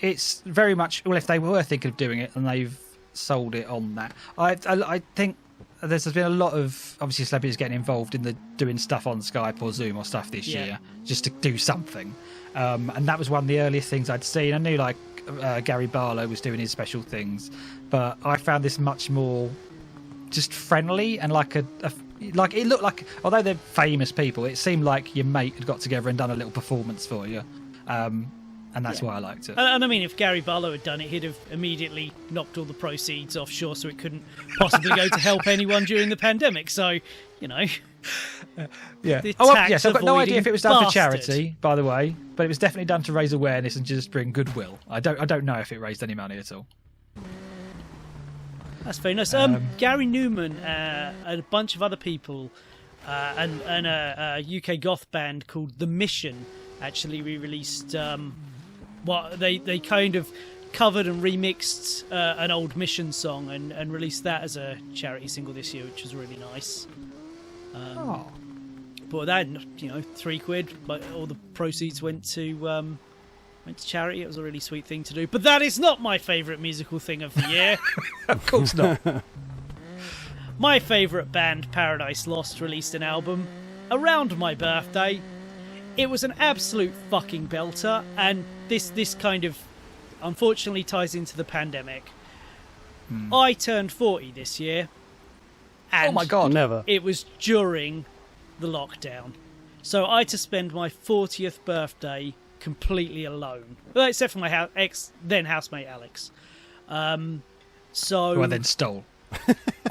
It's very much, well, if they were thinking of doing it, and they've sold it on that. I think there's been a lot of obviously celebrities getting involved in doing stuff on Skype or Zoom or stuff this year just to do something, and that was one of the earliest things I'd seen. I knew like Gary Barlow was doing his special things, but I found this much more just friendly and like it looked like, although they're famous people, it seemed like your mate had got together and done a little performance for you. And that's why I liked it. And I mean, if Gary Barlow had done it, he'd have immediately knocked all the proceeds offshore, so it couldn't possibly go to help anyone during the pandemic. So, you know. Yeah. Yes, I've got no idea if it was done for charity, by the way, but it was definitely done to raise awareness and just bring goodwill. I don't know if it raised any money at all. That's very nice. Gary Newman and a bunch of other people and a UK goth band called The Mission actually re-released they kind of covered and remixed an old Mission song and released that as a charity single this year, which was really nice. But that, £3, but all the proceeds went to charity. It was a really sweet thing to do. But that is not my favourite musical thing of the year. Of course not. My favourite band, Paradise Lost, released an album around my birthday. It was an absolute fucking belter, and this kind of unfortunately ties into the pandemic. I turned 40 this year, and oh my god, never. It was during the lockdown, so I had to spend my 40th birthday completely alone, well, except for my then housemate Alex. So who I then stole.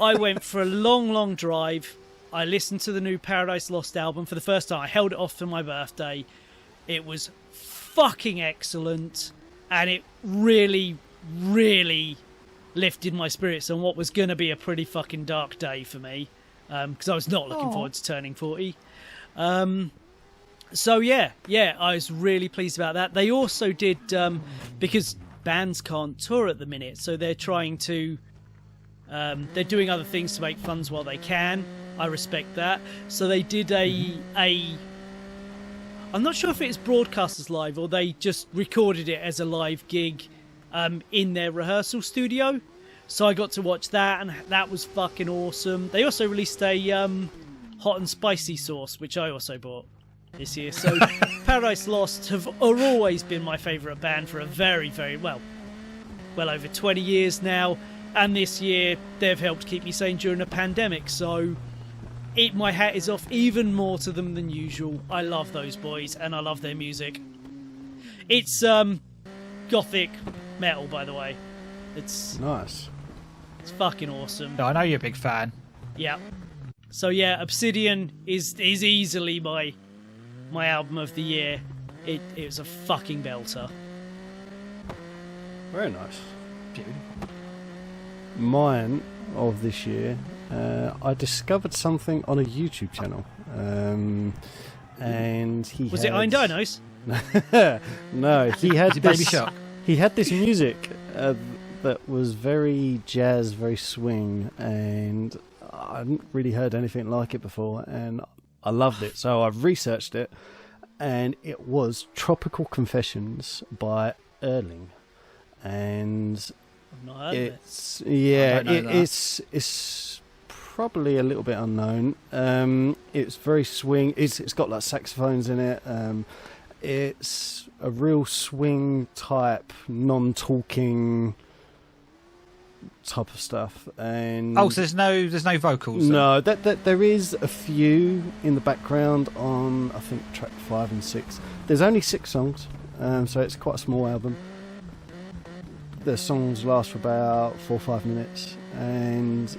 I went for a long drive. I listened to the new Paradise Lost album for the first time. I held it off for my birthday. It was fucking excellent, and it really, really lifted my spirits on what was going to be a pretty fucking dark day for me, because I was not looking forward to turning 40. So yeah, I was really pleased about that. They also did, because bands can't tour at the minute, so they're trying to, they're doing other things to make funds while they can. I respect that. So they did a I'm not sure if it's broadcast as live or they just recorded it as a live gig in their rehearsal studio. So I got to watch that, and that was fucking awesome. They also released a hot and spicy sauce, which I also bought this year. So Paradise Lost are always been my favourite band for a very, very well over 20 years now. And this year they've helped keep me sane during a pandemic. So my hat is off even more to them than usual. I love those boys and I love their music. It's gothic metal, by the way. It's nice. It's fucking awesome. No, I know you're a big fan. Yeah. So yeah, Obsidian is easily my album of the year. It was a fucking belter. Very nice. Beautiful. Mine of this year, I discovered something on a YouTube channel, and was it Iron Dinos? No, he had this, Baby Shark. He had this music that was very jazz, very swing, and I hadn't really heard anything like it before, and I loved it. So I've researched it, and it was Tropical Confessions by Erling, and I've not heard it's it's probably a little bit unknown. It's very swing. It's got like saxophones in it. It's a real swing type, non-talking type of stuff. And so there's no vocals. No, that there is a few in the background on, I think, track 5 and 6. There's only 6 songs, so it's quite a small album. The songs last for about 4 or 5 minutes, and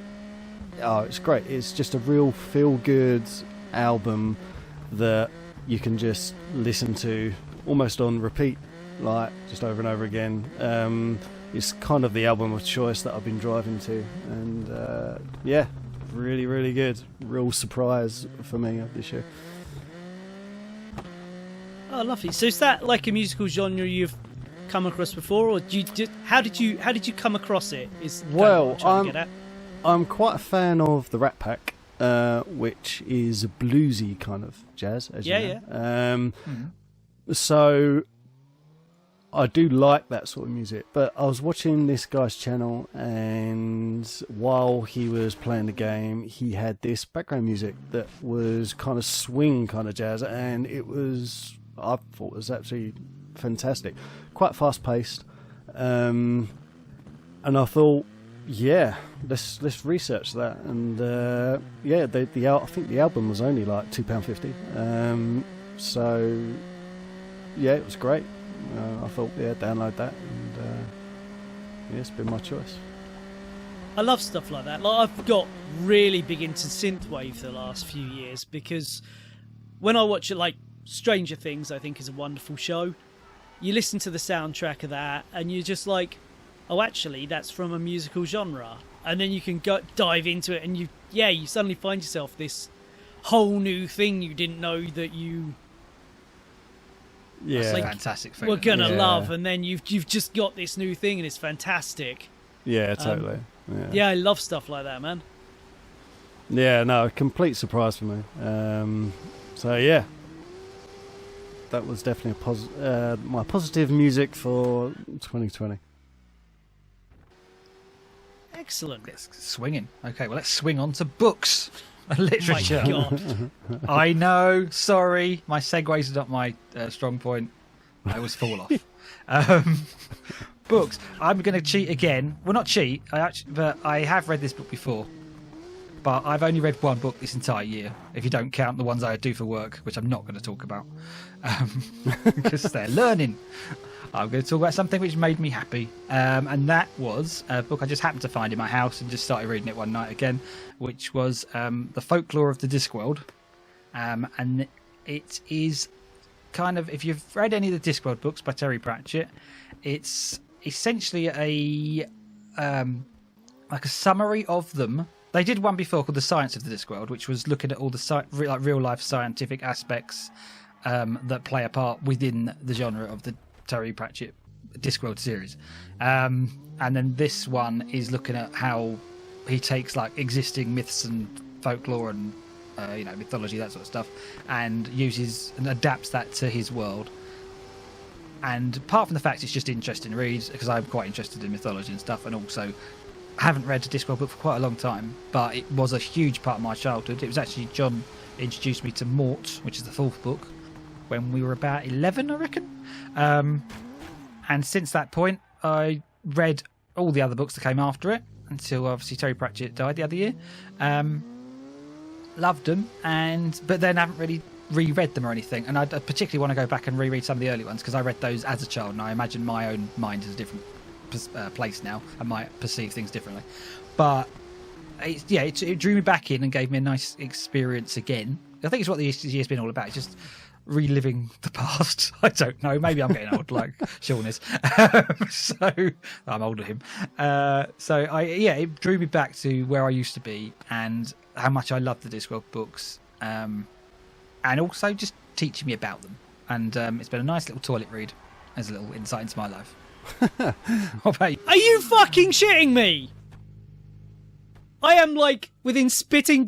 it's great. It's just a real feel-good album that you can just listen to almost on repeat, like just over and over again. It's kind of the album of choice that I've been driving to, and really, really good. Real surprise for me this year. Oh, lovely. So is that like a musical genre you've come across before, or how did you come across it? I'm quite a fan of the Rat Pack, which is a bluesy kind of jazz, as you know. So I do like that sort of music, but I was watching this guy's channel, and while he was playing the game, he had this background music that was kind of swing kind of jazz, and I thought it was absolutely fantastic, quite fast paced, and I thought, let's research that, and I think the album was only like £2.50, so it was great. I thought, download that, and it's been my choice. I love stuff like that. Like, I've got really big into synthwave the last few years, because when I watch it, like Stranger Things, I think is a wonderful show. You listen to the soundtrack of that, and you're just like, oh, actually, that's from a musical genre. And then you can dive into it, and you suddenly find yourself this whole new thing you didn't know that you fantastic thing. We're gonna love, and then you've just got this new thing, and it's fantastic. Yeah, totally. I love stuff like that, man. Yeah, no, a complete surprise for me. That was definitely my positive music for 2020. Excellent. It's swinging. Okay, well, let's swing on to books and literature. Oh my God. I know. Sorry, my segues are not my strong point. I always fall off. Books. I'm going to cheat again. Well, not cheat. But I have read this book before. But I've only read one book this entire year, if you don't count the ones I do for work, which I'm not going to talk about, because they're learning. I'm going to talk about something which made me happy, and that was a book I just happened to find in my house and just started reading it one night again, which was The Folklore of the Discworld. And it is kind of, if you've read any of the Discworld books by Terry Pratchett, it's essentially a summary of them. They did one before called The Science of the Discworld, which was looking at all the real-life scientific aspects that play a part within the genre of the Terry Pratchett Discworld series. And then this one is looking at how he takes like existing myths and folklore and mythology, that sort of stuff, and uses and adapts that to his world. And apart from the fact it's just interesting reads, because I'm quite interested in mythology and stuff, and also haven't read a Discworld book for quite a long time, but it was a huge part of my childhood. It was actually John introduced me to Mort, which is the 4th book, when we were about 11, I reckon. And since that point, I read all the other books that came after it, until obviously Terry Pratchett died the other year. Loved them, but then haven't really reread them or anything. And I particularly want to go back and reread some of the early ones, because I read those as a child, and I imagine my own mind is a different place now. I might perceive things differently, but it drew me back in and gave me a nice experience again. I think it's what this year's been all about. It's just reliving the past. I don't know. Maybe I'm getting old, like Sean is. So I'm older than him. It drew me back to where I used to be and how much I love the Discworld books, and also just teaching me about them. And it's been a nice little toilet read as a little insight into my life. What about you? Are you fucking shitting me? I am like within spitting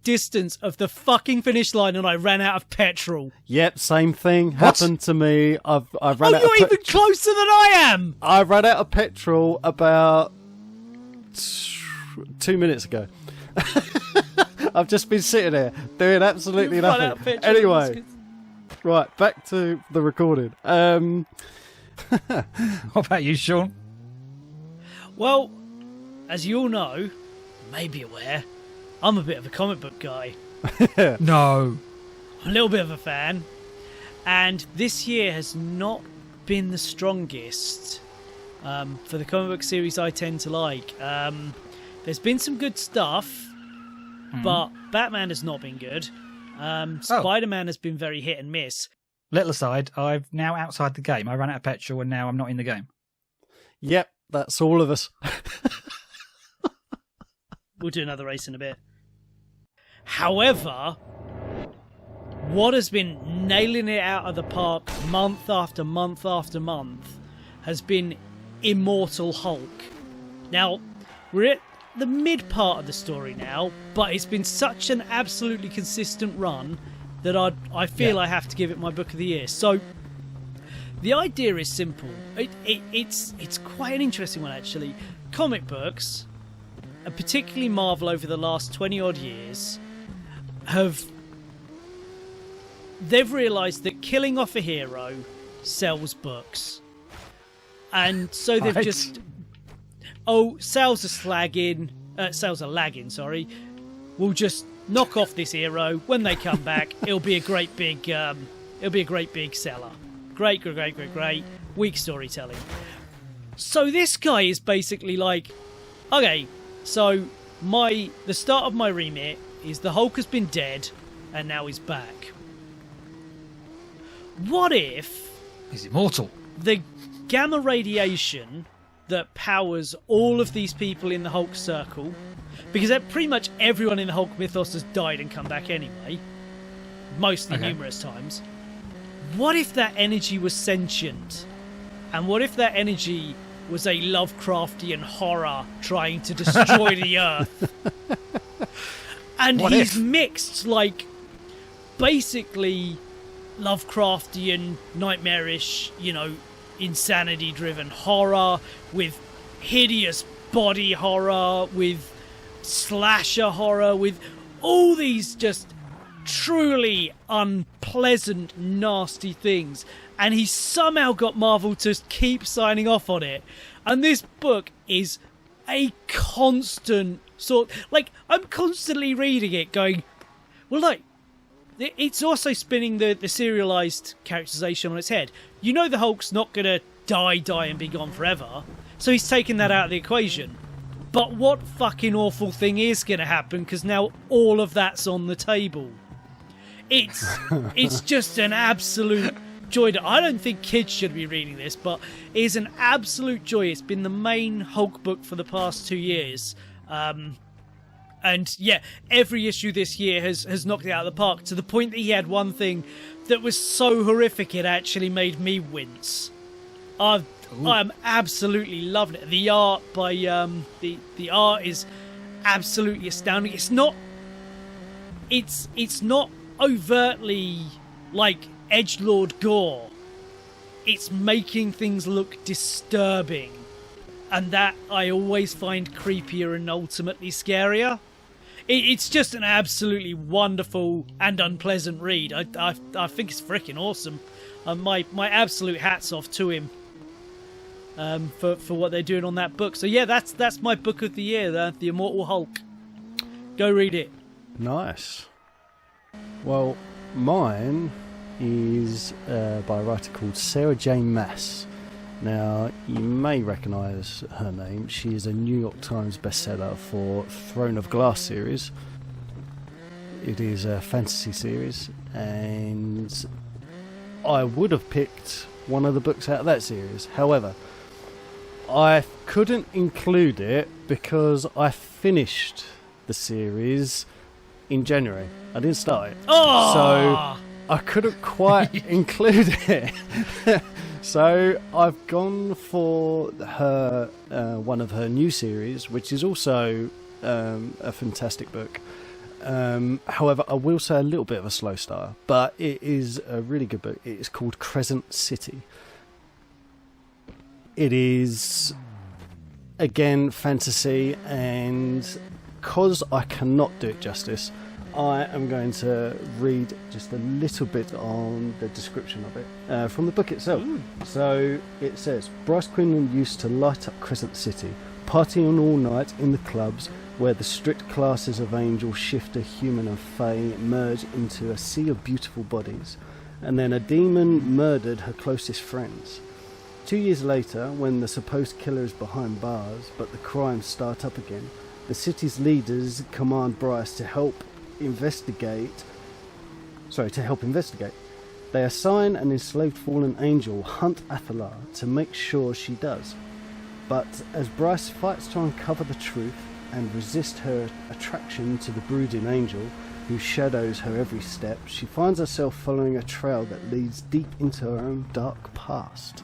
distance of the fucking finish line, and I ran out of petrol. Yep, same thing happened to me. I've run out. You're even closer than I am. I ran out of petrol about 2 minutes ago. I've just been sitting there doing absolutely nothing. Anyway, Right, back to the recording. What about you, Sean? Well, as you all know, may be aware, I'm a bit of a comic book guy. No. I'm a little bit of a fan. And this year has not been the strongest for the comic book series I tend to like. There's been some good stuff, but Batman has not been good. Spider-Man has been very hit and miss. Little aside, I'm now outside the game. I ran out of petrol and now I'm not in the game. Yep, that's all of us. We'll do another race in a bit. However, what has been nailing it out of the park month after month after month has been Immortal Hulk. Now, we're at the mid part of the story now, but it's been such an absolutely consistent run that I feel I have to give it my book of the year. So the idea is simple. It's quite an interesting one, actually. Comic books, and particularly Marvel over the last 20 odd years, they've realised that killing off a hero sells books. And so they've just... Oh, sales are lagging, we'll just knock off this hero. When they come back, it'll be a great big seller. Great. Weak storytelling. So this guy is basically like, okay, so the start of my remit is the Hulk has been dead and now he's back. What if he's immortal? The gamma radiation that powers all of these people in the Hulk circle, because pretty much everyone in the Hulk mythos has died and come back anyway, mostly numerous times. What if that energy was sentient? And what if that energy was a Lovecraftian horror trying to destroy the Earth? And he's mixed, like, basically Lovecraftian, nightmarish, insanity-driven horror with hideous body horror, with slasher horror, with all these just truly unpleasant, nasty things. And he's somehow got Marvel to keep signing off on it. And this book is a constant I'm constantly reading it going, well, it's also spinning the serialized characterization on its head. You know the Hulk's not going to die and be gone forever, so he's taken that out of the equation. But what fucking awful thing is going to happen, because now all of that's on the table? It's just an absolute joy. I don't think kids should be reading this, but it's an absolute joy. It's been the main Hulk book for the past 2 years. And yeah, every issue this year has knocked it out of the park, to the point that he had one thing that was so horrific it actually made me wince. I'm absolutely loving it. The art by the art is absolutely astounding. It's not overtly like edgelord gore. It's making things look disturbing, and that I always find creepier and ultimately scarier. It's just an absolutely wonderful and unpleasant read. I think it's freaking awesome. My absolute hats off to him for what they're doing on that book. So yeah, that's my book of the year, the Immortal Hulk. Go read it. Nice. Well, mine is by a writer called Sarah Jane Maas. Now, you may recognise her name. She is a New York Times bestseller for Throne of Glass series. It is a fantasy series, and I would have picked one of the books out of that series. However, I couldn't include it because I finished the series in January. I didn't start it. Oh! So I couldn't quite include it. So I've gone for her one of her new series, which is also a fantastic book. However, I will say a little bit of a slow starter, but it is a really good book. It is called Crescent City. It is, again, fantasy, and because I cannot do it justice, I am going to read just a little bit on the description of it from the book itself. So it says, Bryce Quinlan used to light up Crescent City, partying all night in the clubs where the strict classes of angel, shifter, human and fae merge into a sea of beautiful bodies. And then a demon murdered her closest friends. 2 years later, when the supposed killer is behind bars, but the crimes start up again, the city's leaders command Bryce to help investigate. They assign an enslaved fallen angel, Hunt Athalar, to make sure she does. But as Bryce fights to uncover the truth and resist her attraction to the brooding angel, who shadows her every step, she finds herself following a trail that leads deep into her own dark past.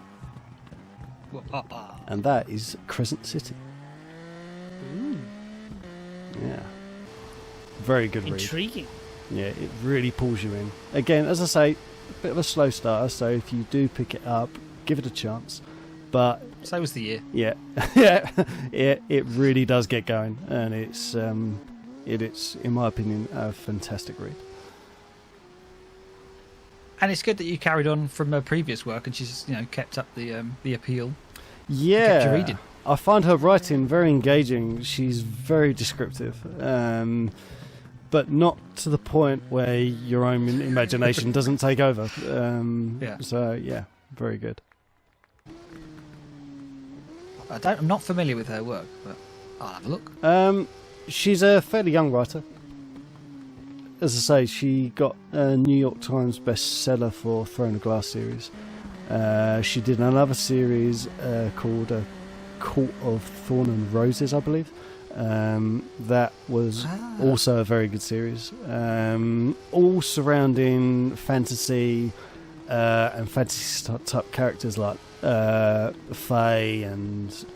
And that is Crescent City. Ooh. Yeah. Very good read. Intriguing. Yeah, it really pulls you in. Again, as I say, a bit of a slow starter, so if you do pick it up, give it a chance. But so was the year. Yeah. Yeah. It really does get going, and it's in my opinion a fantastic read. And it's good that you carried on from her previous work, and she's kept up the appeal. Yeah, kept you reading. I find her writing very engaging. She's very descriptive, but not to the point where your own imagination doesn't take over. Yeah. So yeah, very good. I'm not familiar with her work, but I'll have a look. She's a fairly young writer. As I say, she got a New York Times bestseller for Throne of Glass series. She did another series called Court of Thorn and Roses, I believe. That was also a very good series. All surrounding fantasy and fantasy type characters like fae and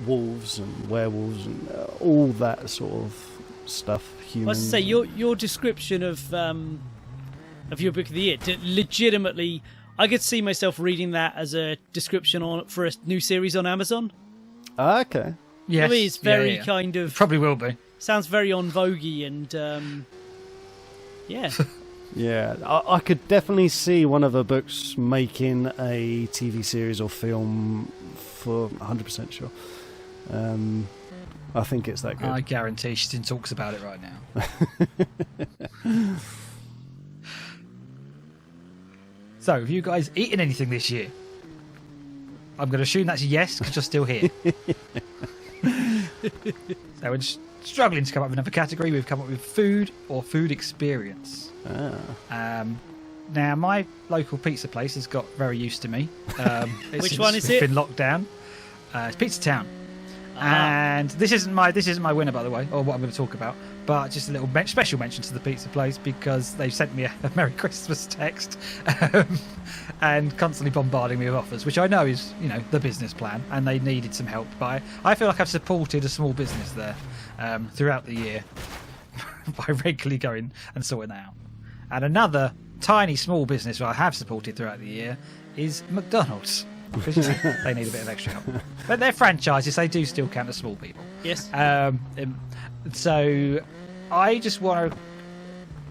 wolves and werewolves and all that sort of stuff. Humans. I was to say your description of your book of the year, legitimately, I could see myself reading that as a description for a new series on Amazon. Okay. Yes. I mean, it's very kind of probably will be. Sounds very on voguey and yeah. Yeah, I could definitely see one of her books making a TV series or film for 100% sure. I think it's that good. I guarantee she's in talks about it right now. So, have you guys eaten anything this year? I'm going to assume that's yes, because you're still here. So we're just struggling to come up with another category. We've come up with food or food experience. Now, my local pizza place has got very used to me. Which one is it? It's been locked down. It's Pizza Town. And this isn't my winner, by the way, or what I'm going to talk about, but just a little special mention to the pizza place because they've sent me a Merry Christmas text and constantly bombarding me with offers, which I know is the business plan, and they needed some help. But I feel like I've supported a small business there throughout the year by regularly going and sorting that out. And another tiny small business I have supported throughout the year is McDonald's. Because they need a bit of extra help. But they're franchises, they do still count as small people. Yes. So I just want to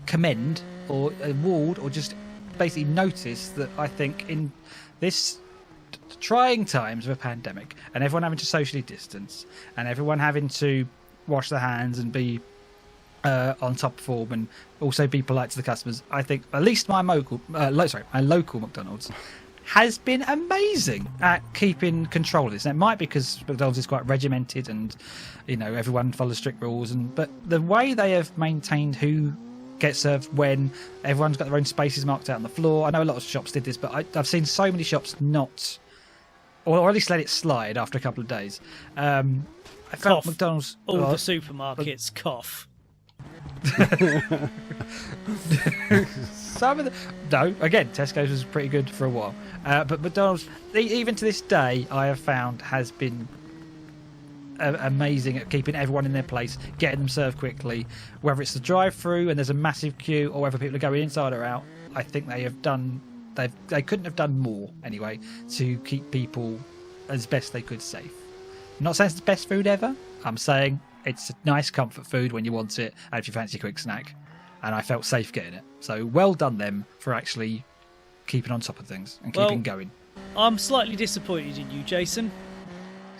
commend or award or just basically notice that I think in this trying times of a pandemic and everyone having to socially distance and everyone having to wash their hands and be on top form and also be polite to the customers, I think at least my local McDonald's has been amazing at keeping control of this. And it might be because McDonald's is quite regimented and everyone follows strict rules, but the way they have maintained who gets served when, everyone's got their own spaces marked out on the floor. I know a lot of shops did this, but I've seen so many shops not, or at least let it slide after a couple of days. I felt McDonald's all the supermarkets cough. Again, Tesco's was pretty good for a while, but McDonald's, even to this day, I have found has been amazing at keeping everyone in their place, getting them served quickly, whether it's the drive-through and there's a massive queue or whether people are going inside or out. I think they couldn't have done more anyway to keep people as best they could safe. I'm not saying it's the best food ever. I'm saying It's a nice comfort food when you want it, and if you fancy a quick snack. And I felt safe getting it. So well done them for actually keeping on top of things and keeping going. I'm slightly disappointed in you, Jason.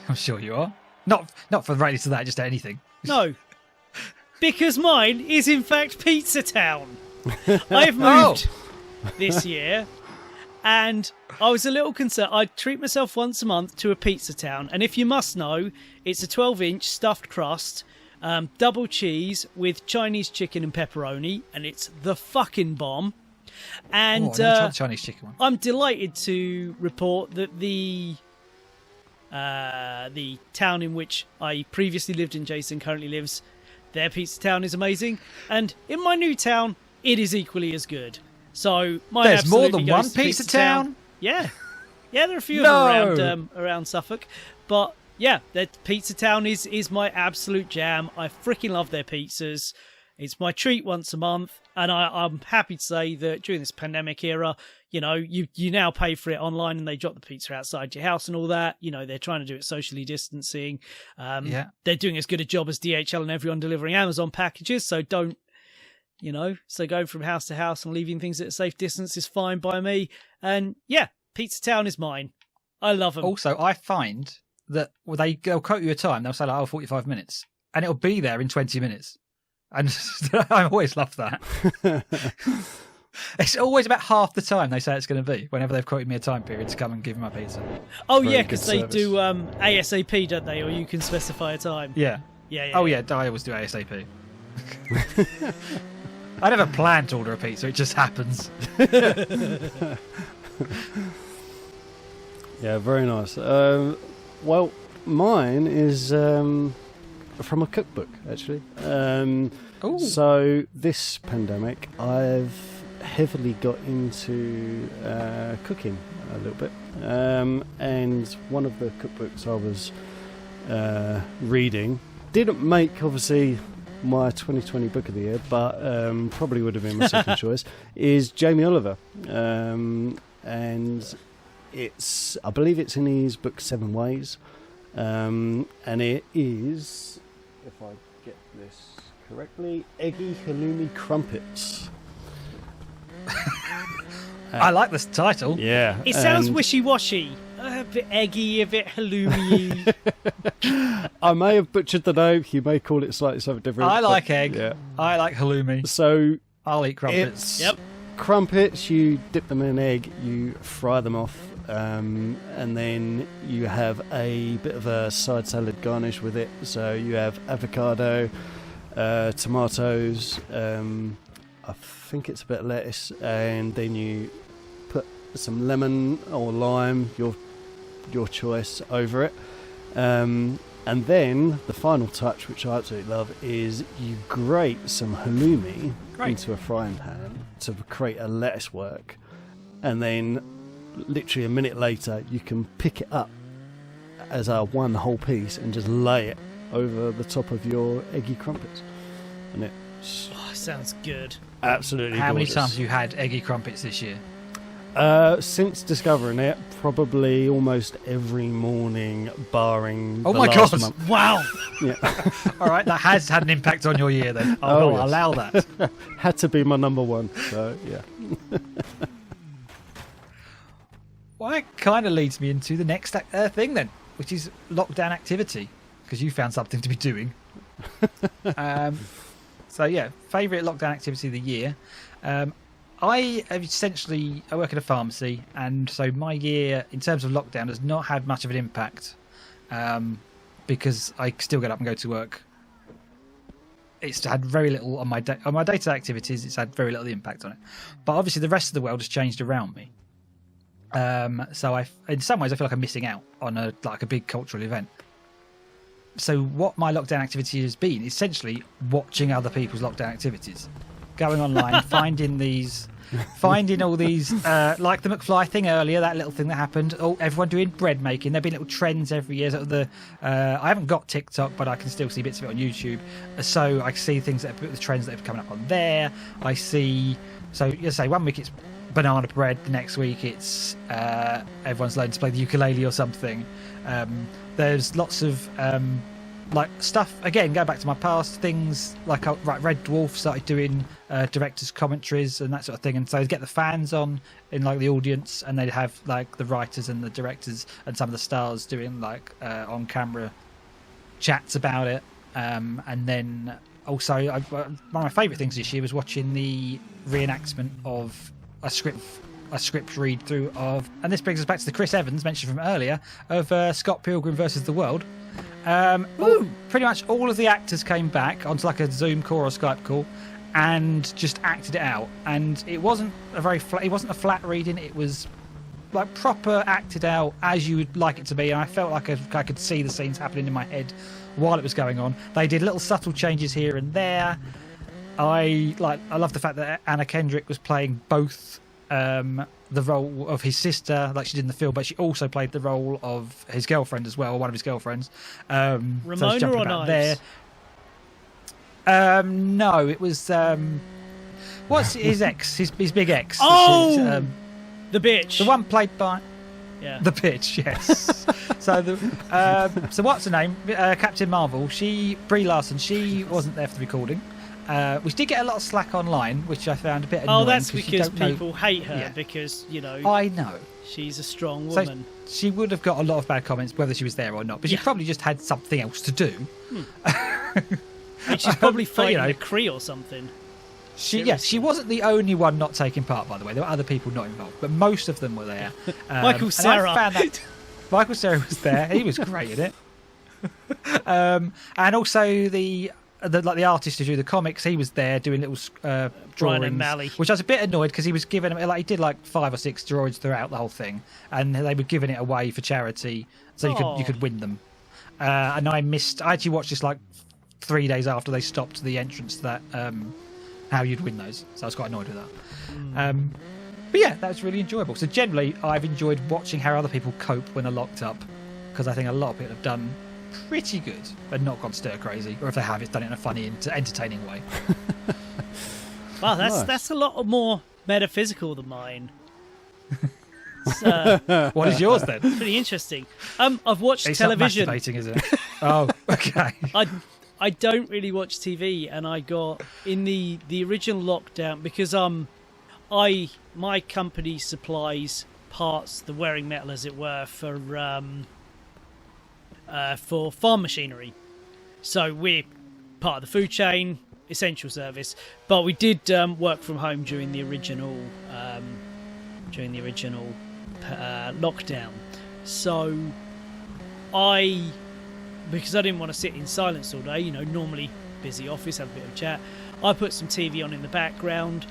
I'm sure you are. Not for related to that, just anything. No. Because mine is in fact Pizza Town. I've moved this year, and I was a little concerned. I treat myself once a month to a Pizza Town, and if you must know, it's a 12-inch stuffed crust, double cheese with Chinese chicken and pepperoni, and it's the fucking bomb. And I've never tried the Chinese chicken one. I'm delighted to report that the town in which I previously lived and Jason currently lives, their Pizza Town is amazing, and in my new town, it is equally as good. So there's more than one Pizza Town. Yeah, there are a few of them around Suffolk, but yeah, their Pizza Town is my absolute jam. I freaking love their pizzas. It's my treat once a month, and I'm happy to say that during this pandemic era, you know, you now pay for it online and they drop the pizza outside your house and all that. You know, they're trying to do it socially distancing. They're doing as good a job as DHL and everyone delivering Amazon packages, so going from house to house and leaving things at a safe distance is fine by me. And yeah, Pizza Town is mine. I love them. Also, I find that they'll quote you a time. They'll say like, 45 minutes, and it'll be there in 20 minutes. And I always love that. It's always about half the time they say it's going to be, whenever they've quoted me a time period to come and give them my pizza. Oh, yeah, because they do ASAP, don't they? Or you can specify a time. Yeah. Oh, yeah, I always do ASAP. I never plan to order a pizza, it just happens. Yeah, very nice. Well, mine is from a cookbook, actually. So this pandemic, I've heavily got into cooking a little bit. And one of the cookbooks I was reading didn't make, obviously, my 2020 book of the year, but probably would have been my second choice, is Jamie Oliver. And I believe it's in his book 7 Ways. And it is, if I get this correctly, Eggy Halloumi Crumpets. I like this title. Yeah. It sounds wishy-washy. A bit eggy, a bit halloumi. I may have butchered the name. You may call it slightly something different. I like egg. Yeah. I like halloumi. So I'll eat crumpets. Yep. Crumpets, you dip them in an egg, you fry them off, and then you have a bit of a side salad garnish with it. So you have avocado, tomatoes, I think it's a bit of lettuce, and then you put some lemon or lime, your choice, over it. And then the final touch, which I absolutely love, is you grate some halloumi into a frying pan to create a lettuce work, and then literally a minute later you can pick it up as a one whole piece and just lay it over the top of your eggy crumpets, and it's sounds good. Absolutely How gorgeous. many times have you had eggy crumpets this year? Since discovering it, probably almost every morning, barring Oh the my last God. month. Wow. Yeah. All right, that has had an impact on your year then. I'll yes. allow that. Had to be my number one, so yeah. Well, that kind of leads me into the next thing then, which is lockdown activity, because you found something to be doing. So yeah, favourite lockdown activity of the year. I work at a pharmacy, and so my year in terms of lockdown has not had much of an impact, because I still get up and go to work. It's had very little on my day-to-day activities. It's had very little impact on it, but obviously the rest of the world has changed around me. So in some ways I feel like I'm missing out on a big cultural event. So what my lockdown activity has been, essentially watching other people's lockdown activities. Going online, finding all these, like the McFly thing earlier, that little thing that happened. Oh, everyone doing bread making. There've been little trends every year. I haven't got TikTok, but I can still see bits of it on YouTube. So I see things the trends that are coming up on there. I see. So you say 1 week it's banana bread. The next week it's everyone's learning to play the ukulele or something. There's lots of like stuff again. Go back to my past things like Red Dwarf started doing directors' commentaries and that sort of thing, and so they'd get the fans on in like the audience, and they'd have like the writers and the directors and some of the stars doing like on camera chats about it, and then also one of my favourite things this year was watching the reenactment of a script read through of, and this brings us back to the Chris Evans mentioned from earlier of Scott Pilgrim versus the World. Pretty much all of the actors came back onto like a Zoom call or a Skype call and just acted it out, and it wasn't a flat reading. It was like proper acted out as you would like it to be, and I felt like I could see the scenes happening in my head while it was going on. They did little subtle changes here and there. I love the fact that Anna Kendrick was playing both the role of his sister, like she did in the film, but she also played the role of his girlfriend as well, one of his girlfriends. Ramona so or Knives? No, it was what's his ex, his big ex. Oh, the bitch, the one played by the bitch. Yes. so what's her name? Captain Marvel. Brie Larson. She wasn't there for the recording. We did get a lot of slack online, which I found a bit annoying. Oh, that's because people hate her because, I know. She's a strong woman. So she would have got a lot of bad comments whether she was there or not, but she probably just had something else to do. And she's probably fighting a Kree or something. She wasn't the only one not taking part, by the way. There were other people not involved, but most of them were there. Michael Cera. Michael Cera was there. He was great at it. And also the artist who drew the comics, he was there doing little drawings, which I was a bit annoyed because he was giving them, he did like 5 or 6 drawings throughout the whole thing, and they were giving it away for charity, so you could win them. And I actually watched this like 3 days after they stopped the entrance to that, how you'd win those, so I was quite annoyed with that. But yeah, that was really enjoyable. So generally, I've enjoyed watching how other people cope when they're locked up, because I think a lot of people have done pretty good and not gone stir crazy, or if they have, it's done it in a funny, entertaining way. Wow, that's a lot more metaphysical than mine. What is yours then? Pretty interesting. I've watched it's television. Not masturbating, is it? Oh, okay. I don't really watch TV, and I got in the original lockdown because my company supplies parts, the wearing metal as it were, for farm machinery. So we're part of the food chain, essential service, but we did work from home during the original lockdown. So because I didn't want to sit in silence all day, normally busy office, have a bit of chat, I put some TV on in the background,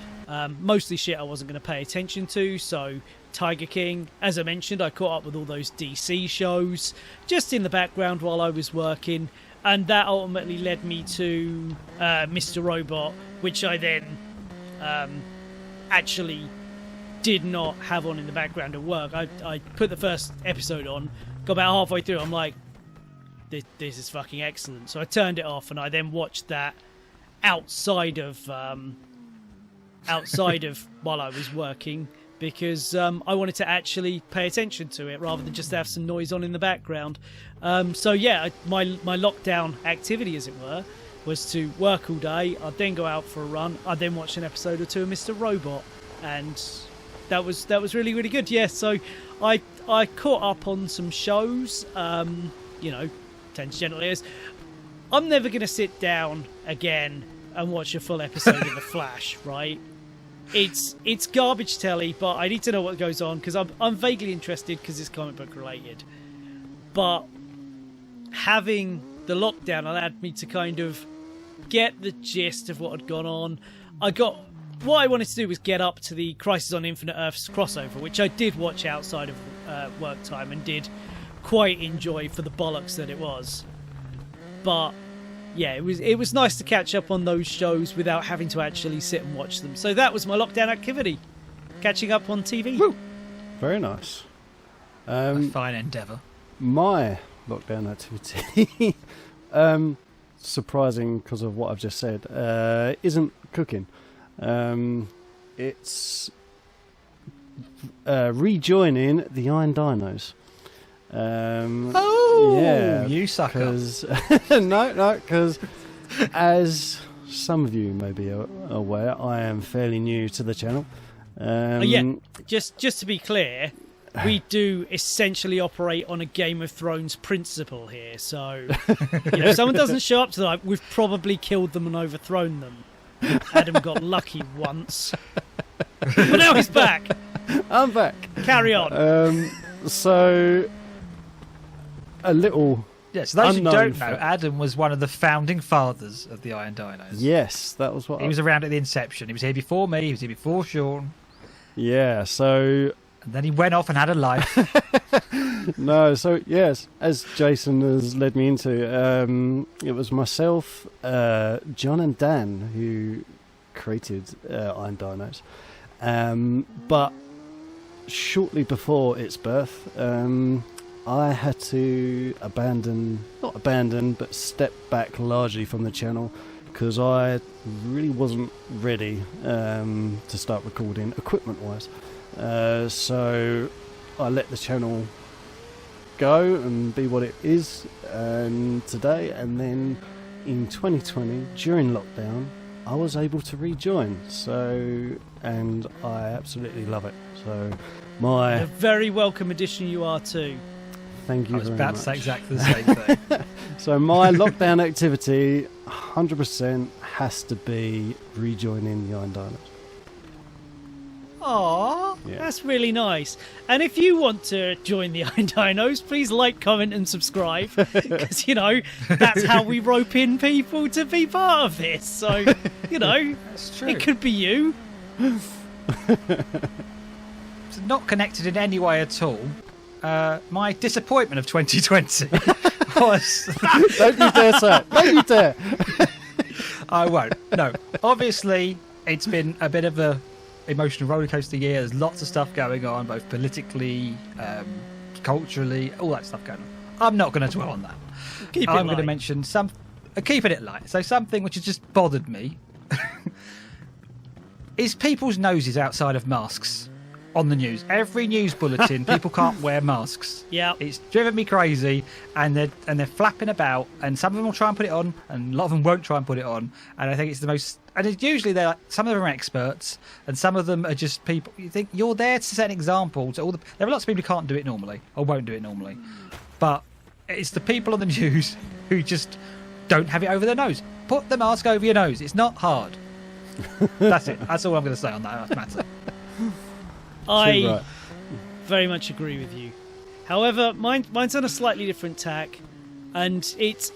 mostly shit I wasn't going to pay attention to. So Tiger King, as I mentioned, I caught up with all those DC shows just in the background while I was working, and that ultimately led me to Mr. Robot, which I then actually did not have on in the background at work. I put the first episode on, got about halfway through, I'm like, this is fucking excellent. So I turned it off, and I then watched that outside of while I was working, because I wanted to actually pay attention to it rather than just have some noise on in the background. So yeah, my lockdown activity, as it were, was to work all day. I'd then go out for a run. I'd then watch an episode or two of Mr. Robot, and that was really, really good. Yeah, so I caught up on some shows. Tangentially, I'm never going to sit down again and watch a full episode of The Flash, right? It's garbage telly, but I need to know what goes on because I'm vaguely interested because it's comic book related. But having the lockdown allowed me to kind of get the gist of what had gone on. What I wanted to do was get up to the Crisis on Infinite Earths crossover, which I did watch outside of work time and did quite enjoy for the bollocks that it was. But yeah, it was nice to catch up on those shows without having to actually sit and watch them. So that was my lockdown activity, catching up on TV. Woo. Very nice. A fine endeavour. My lockdown activity, surprising because of what I've just said, isn't cooking. It's rejoining the Iron Dinos. Oh, Yeah, you sucker. Because as some of you may be aware, I am fairly new to the channel. Just to be clear, we do essentially operate on a Game of Thrones principle here. So, if someone doesn't show up tonight, we've probably killed them and overthrown them. Adam got lucky once, but now he's back. I'm back. Carry on. So, a little. Yes, those who unknown don't know, fact. Adam was one of the founding fathers of the Iron Dinos. Yes, that was what He was around at the inception. He was here before me. He was here before Sean. Yeah, so. And then he went off and had a life. No, so yes, as Jason has led me into, it was myself, John and Dan who created Iron Dinos. But shortly before its birth, I had to not abandon, but step back largely from the channel because I really wasn't ready to start recording equipment-wise. So I let the channel go and be what it is today, and then in 2020 during lockdown I was able to rejoin, and I absolutely love it. So A very welcome addition you are too. Thank you I was very about much. to say exactly the same thing. So my lockdown activity 100% has to be rejoining the Iron Dinos. Aww, Yeah. that's really nice. And if you want to join the Iron Dinos, please like, comment, and subscribe. Because, that's how we rope in people to be part of this. So, That's true. it could be you. It's not connected in any way at all. My disappointment of 2020 was... Don't you dare say it. Don't you dare. I won't. No. Obviously, it's been a bit of a emotional rollercoaster year. There's lots of stuff going on, both politically, culturally, all that stuff going on. I'm not going to dwell on that. I'm going to mention keeping it light. So something which has just bothered me is people's noses outside of masks on the news. Every news bulletin, people can't wear masks. Yeah. It's driven me crazy, and they're flapping about, and some of them will try and put it on, and a lot of them won't try and put it on. And I think it's the most. And it's usually some of them are experts, and some of them are just people. You think you're there to set an example to all the. There are lots of people who can't do it normally or won't do it normally, but it's the people on the news who just don't have it over their nose. Put the mask over your nose. It's not hard. That's it. That's all I'm going to say on that matter. I very much agree with you. However, mine's on a slightly different tack, and it's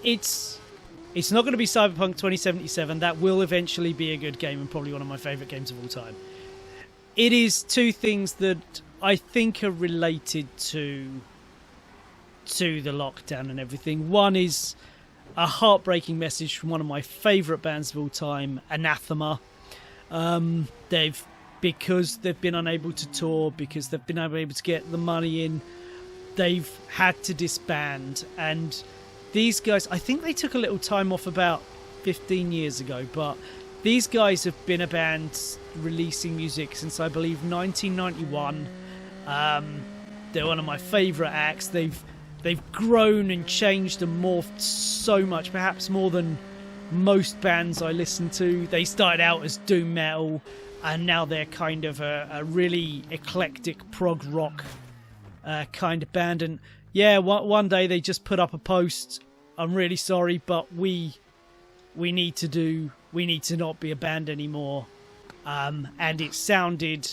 not going to be Cyberpunk 2077. That will eventually be a good game and probably one of my favourite games of all time. It is two things that I think are related to the lockdown and everything. One is a heartbreaking message from one of my favourite bands of all time, Anathema. Because they've been unable to tour, because they've been unable to get the money in, they've had to disband. And these guys, I think they took a little time off about 15 years ago, but these guys have been a band releasing music since, I believe, 1991. They're one of my favourite acts. They've grown and changed and morphed so much, perhaps more than most bands I listen to. They started out as doom metal, and now they're kind of a really eclectic prog rock kind of band. And yeah, one day they just put up a post, I'm really sorry, but we need to not be a band anymore. And it sounded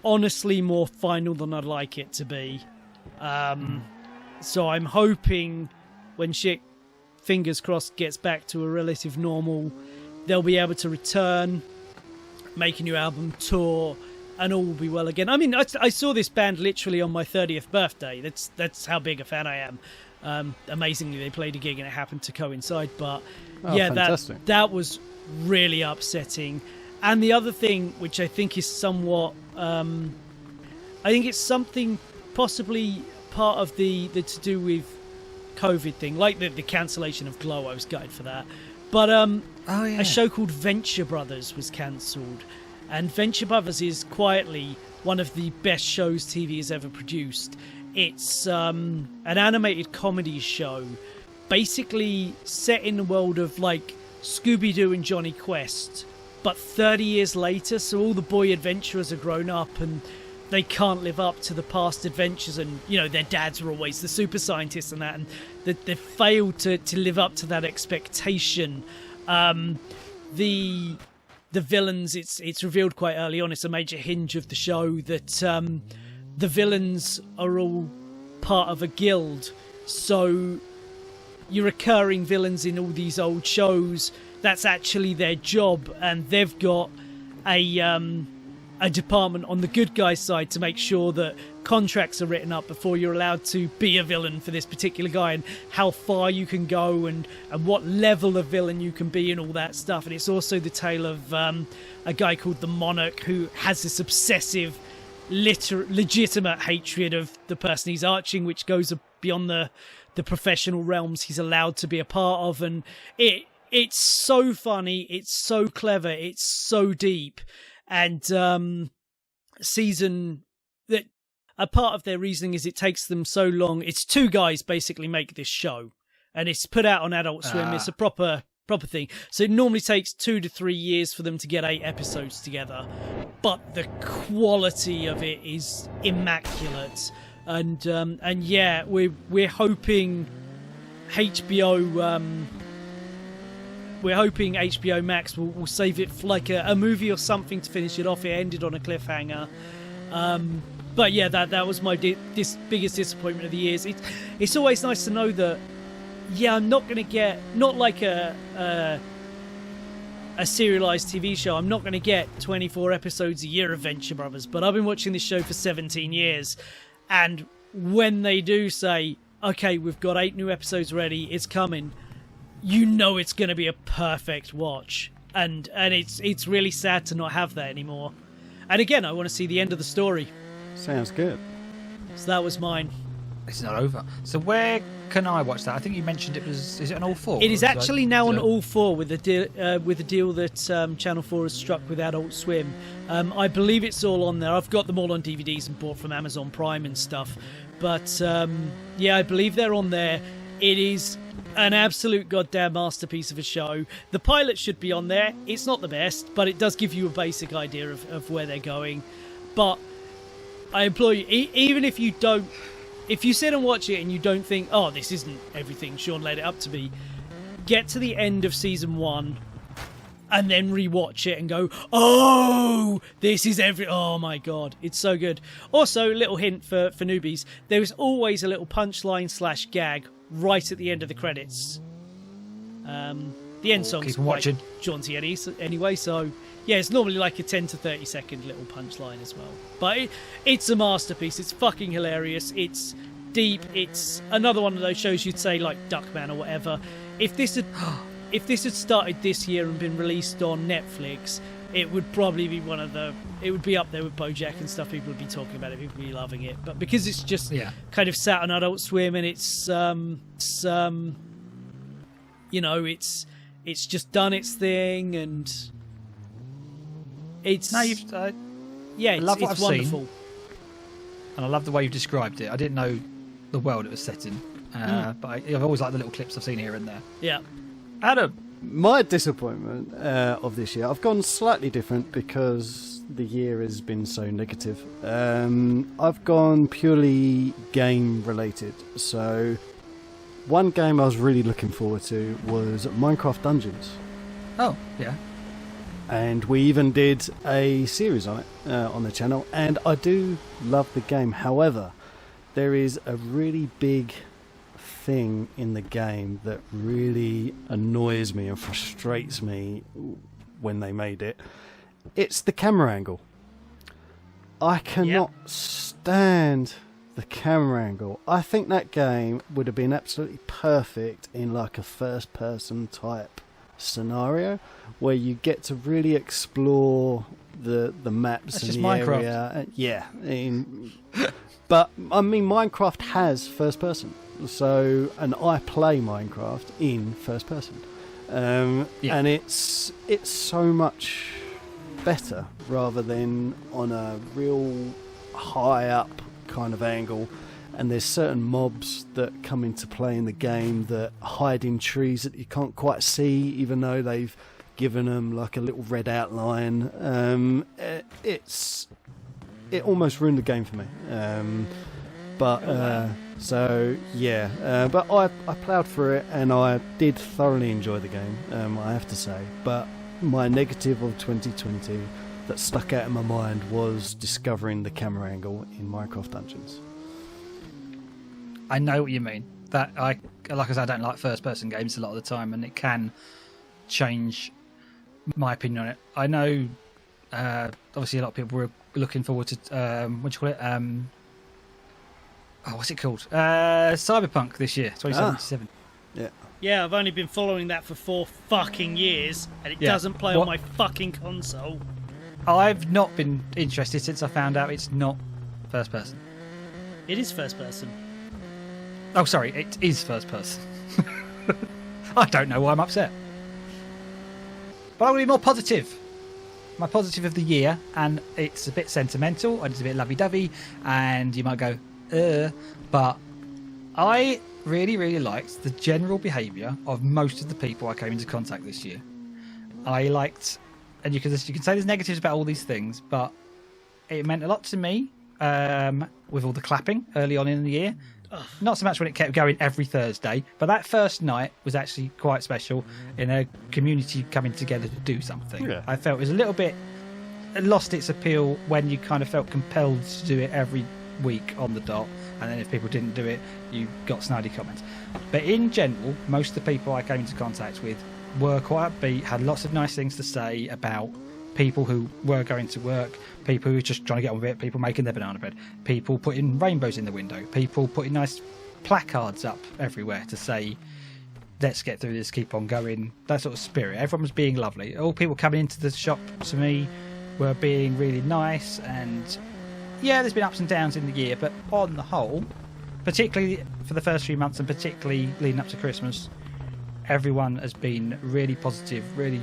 honestly more final than I'd like it to be. So I'm hoping when shit, fingers crossed, gets back to a relative normal, they'll be able to return, make a new album, tour, and all will be well again. I mean, I saw this band literally on my 30th birthday. That's how big a fan I am. Amazingly, they played a gig and it happened to coincide. But yeah, fantastic. that was really upsetting. And the other thing, which I think is somewhat, I think it's something possibly part of the to do with COVID thing, like the cancellation of Glow. I was gutted for that. But a show called Venture Brothers was cancelled. And Venture Brothers is quietly one of the best shows TV has ever produced. It's an animated comedy show, basically set in the world of like Scooby-Doo and Johnny Quest, but 30 years later, so all the boy adventurers are grown up and they can't live up to the past adventures, and you know, their dads were always the super scientists and that, and they've failed to live up to that expectation. The villains, it's revealed quite early on, it's a major hinge of the show that the villains are all part of a guild. So your recurring villains in all these old shows, that's actually their job, and they've got a department on the good guy side to make sure that contracts are written up before you're allowed to be a villain for this particular guy, and how far you can go and what level of villain you can be and all that stuff. And it's also the tale of a guy called the Monarch who has this obsessive legitimate hatred of the person he's arching, which goes beyond the professional realms he's allowed to be a part of. And it's so funny, it's so clever, it's so deep. And season that a part of their reasoning is it takes them so long. It's two guys basically make this show, and it's put out on Adult Swim. It's a proper thing. So it normally takes 2 to 3 years for them to get 8 episodes together, but the quality of it is immaculate. And yeah, we're hoping HBO. We're hoping HBO Max will save it for like a movie or something to finish it off. It ended on a cliffhanger. But yeah, that was my biggest disappointment of the years. It's always nice to know that, yeah, I'm not going to get, not like a serialized TV show, I'm not going to get 24 episodes a year of Venture Brothers, but I've been watching this show for 17 years. And when they do say, okay, we've got 8 new episodes ready, it's coming, you know it's going to be a perfect watch, and it's really sad to not have that anymore. And again, I want to see the end of the story. Sounds good. So that was mine. It's not over. So where can I watch that? I think you mentioned it was. Is it on all 4? It is actually now on all 4 with the deal that Channel 4 has struck with Adult Swim. I believe it's all on there. I've got them all on DVDs and bought from Amazon Prime and stuff. But yeah, I believe they're on there. It is an absolute goddamn masterpiece of a show. The pilot should be on there. It's not the best, but it does give you a basic idea of where they're going. But I implore you, even if you don't, if you sit and watch it and you don't think, oh, this isn't everything Sean laid it up to be, get to the end of season 1 and then rewatch it and go, oh, this is oh my god, it's so good. Also, little hint for newbies, there is always a little punchline / gag right at the end of the credits. The end song's quite jaunty anyway, so yeah, it's normally like a 10 to 30 second little punchline as well. But it's a masterpiece. It's fucking hilarious. It's deep. It's another one of those shows you'd say like Duckman or whatever. If this had started this year and been released on Netflix, it would probably be it would be up there with BoJack and stuff. People would be talking about it, people would be loving it. But because it's just kind of sat on Adult Swim, and it's you know, it's just done its thing, and it's it's wonderful. Seen, and I love the way you've described it. I didn't know the world it was set in, but I've always liked the little clips I've seen here and there. Yeah, Adam. My disappointment of this year, I've gone slightly different because the year has been so negative. I've gone purely game related. So one game I was really looking forward to was Minecraft Dungeons. Oh, yeah. And we even did a series on it on the channel, and I do love the game. However, there is a really big thing in the game that really annoys me and frustrates me when they made it. It's the camera angle. I cannot stand the camera angle. I think that game would have been absolutely perfect in like a first person type scenario where you get to really explore the maps and the Minecraft. area. Yeah. But I mean, Minecraft has first person. So, and I play Minecraft in first person, and it's so much better rather than on a real high up kind of angle. and there's certain mobs that come into play in the game that hide in trees that you can't quite see, even though they've given them like a little red outline. It almost ruined the game for me. But I ploughed through it, and I did thoroughly enjoy the game, I have to say. But my negative of 2020 that stuck out in my mind was discovering the camera angle in Minecraft Dungeons. I know what you mean. Like I said, I don't like first-person games a lot of the time, and it can change my opinion on it. I know, obviously, a lot of people were looking forward to what do you call it? What's it called? Cyberpunk this year, 2077. Yeah, I've only been following that for 4 fucking years, and it doesn't play on my fucking console. I've not been interested since I found out it's not first person. It is first person. Oh, sorry, it is first person. I don't know why I'm upset. But I'm going to be more positive. My positive of the year, and it's a bit sentimental, and it's a bit lovey-dovey, and you might go, but I really, really liked the general behaviour of most of the people I came into contact this year. I liked, and you can say there's negatives about all these things, but it meant a lot to me with all the clapping early on in the year. Not so much when it kept going every Thursday, but that first night was actually quite special in a community coming together to do something. Yeah. I felt it was a little bit, it lost its appeal when you kind of felt compelled to do it every week on the dot, and then if people didn't do it, you got snidey comments. But in general, most of the people I came into contact with were quite upbeat, had lots of nice things to say about people who were going to work, people who were just trying to get on with it, people making their banana bread, people putting rainbows in the window, people putting nice placards up everywhere to say, let's get through this, keep on going, that sort of spirit. Everyone was being lovely. All people coming into the shop to me were being really nice, and yeah, there's been ups and downs in the year, but on the whole, particularly for the first 3 months and particularly leading up to Christmas, everyone has been really positive, really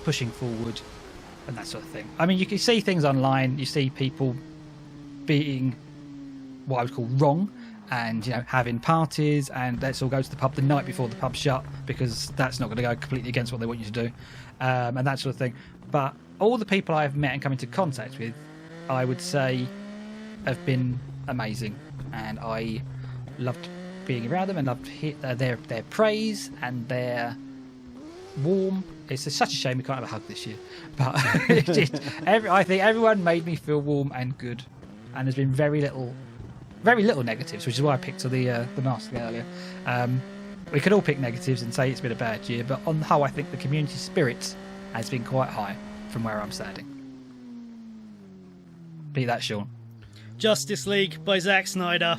pushing forward and that sort of thing. I mean, you can see things online, you see people being what I would call wrong, and having parties, and let's all go to the pub the night before the pub's shut, because that's not going to go completely against what they want you to do, and that sort of thing. But all the people I've met and come into contact with, I would say, have been amazing, and I loved being around them, and loved their praise and their warm. It's such a shame we can't have a hug this year, but I think everyone made me feel warm and good, and there's been very little negatives, which is why I picked the mask earlier. We could all pick negatives and say it's been a bad year, but on the whole, I think the community spirit has been quite high from where I'm standing. Be that, Sean. Justice League by Zack Snyder.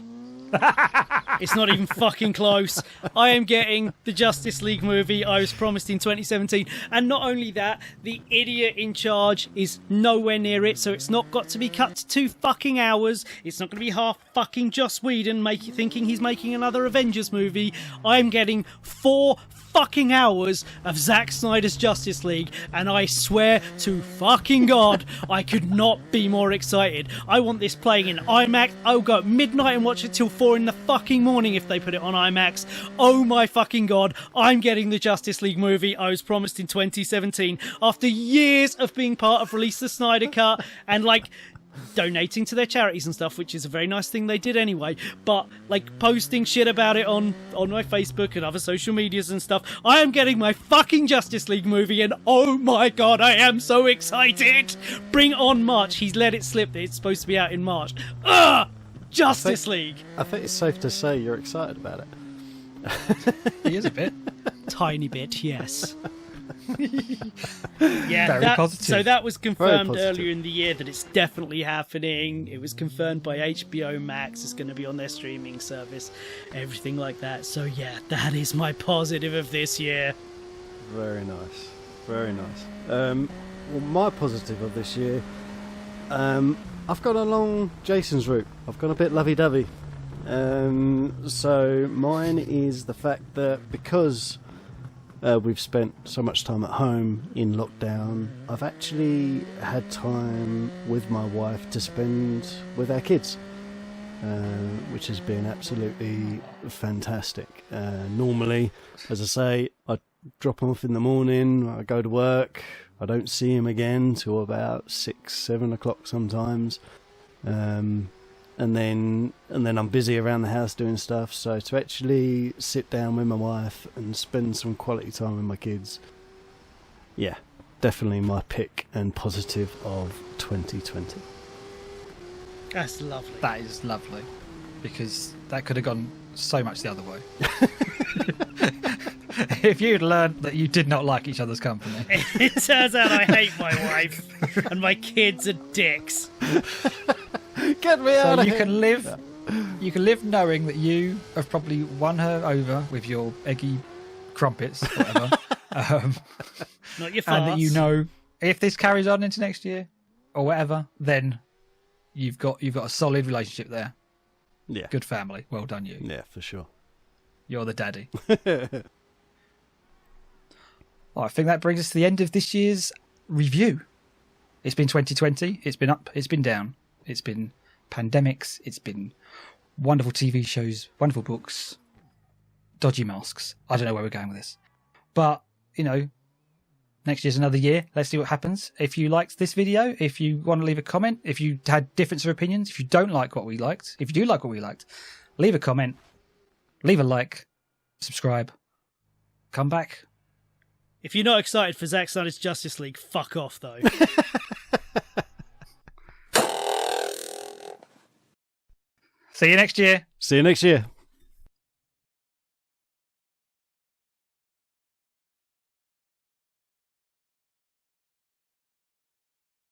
It's not even fucking close. I am getting the Justice League movie I was promised in 2017, and not only that, the idiot in charge is nowhere near it, so it's not got to be cut to 2 fucking hours. It's not going to be half fucking Joss Whedon thinking he's making another Avengers movie. I'm getting 4 fucking hours of Zack Snyder's Justice League, and I swear to fucking God, I could not be more excited. I want this playing in IMAX. I'll go at midnight and watch it till 4 in the fucking morning if they put it on IMAX. Oh my fucking God, I'm getting the Justice League movie I was promised in 2017 after years of being part of Release the Snyder Cut and donating to their charities and stuff, which is a very nice thing they did anyway, but posting shit about it on my Facebook and other social medias and stuff. I am getting my fucking Justice League movie, and oh my God, I am so excited. Bring on March. He's let it slip that it's supposed to be out in March. Justice League. I think it's safe to say you're excited about it. He is a bit. Tiny bit, yes. Very positive. So that was confirmed earlier in the year that it's definitely happening. It was confirmed by HBO Max. It's going to be on their streaming service, everything like that. So yeah, that is my positive of this year. Very nice, very nice. Well, my positive of this year, I've gone along Jason's route. I've gone a bit lovey-dovey. So mine is the fact that because we've spent so much time at home in lockdown, I've actually had time with my wife to spend with our kids. which has been absolutely fantastic. Normally, as I say, I drop him off in the morning, I go to work, I don't see him again till about 6-7 o'clock sometimes, and then I'm busy around the house doing stuff. So to actually sit down with my wife and spend some quality time with my kids, yeah, definitely my pick and positive of 2020. That's lovely. That is lovely, because that could have gone so much the other way. If you'd learned that you did not like each other's company. It turns out I hate my wife and my kids are dicks. Get me out of you here. You can live knowing that you have probably won her over with your eggy crumpets, whatever. Not your farts. And that you know, if this carries on into next year or whatever, then you've got a solid relationship there. Yeah. Good family. Well done, you. Yeah, for sure. You're the daddy. I think that brings us to the end of this year's review. It's been 2020. It's been up. It's been down. It's been pandemics. It's been wonderful TV shows, wonderful books, dodgy masks. I don't know where we're going with this. But, next year's another year. Let's see what happens. If you liked this video, if you want to leave a comment, if you had difference of opinions, if you don't like what we liked, if you do like what we liked, leave a comment, leave a like, subscribe, come back. If you're not excited for Zack Snyder's Justice League, fuck off, though. See you next year. See you next year.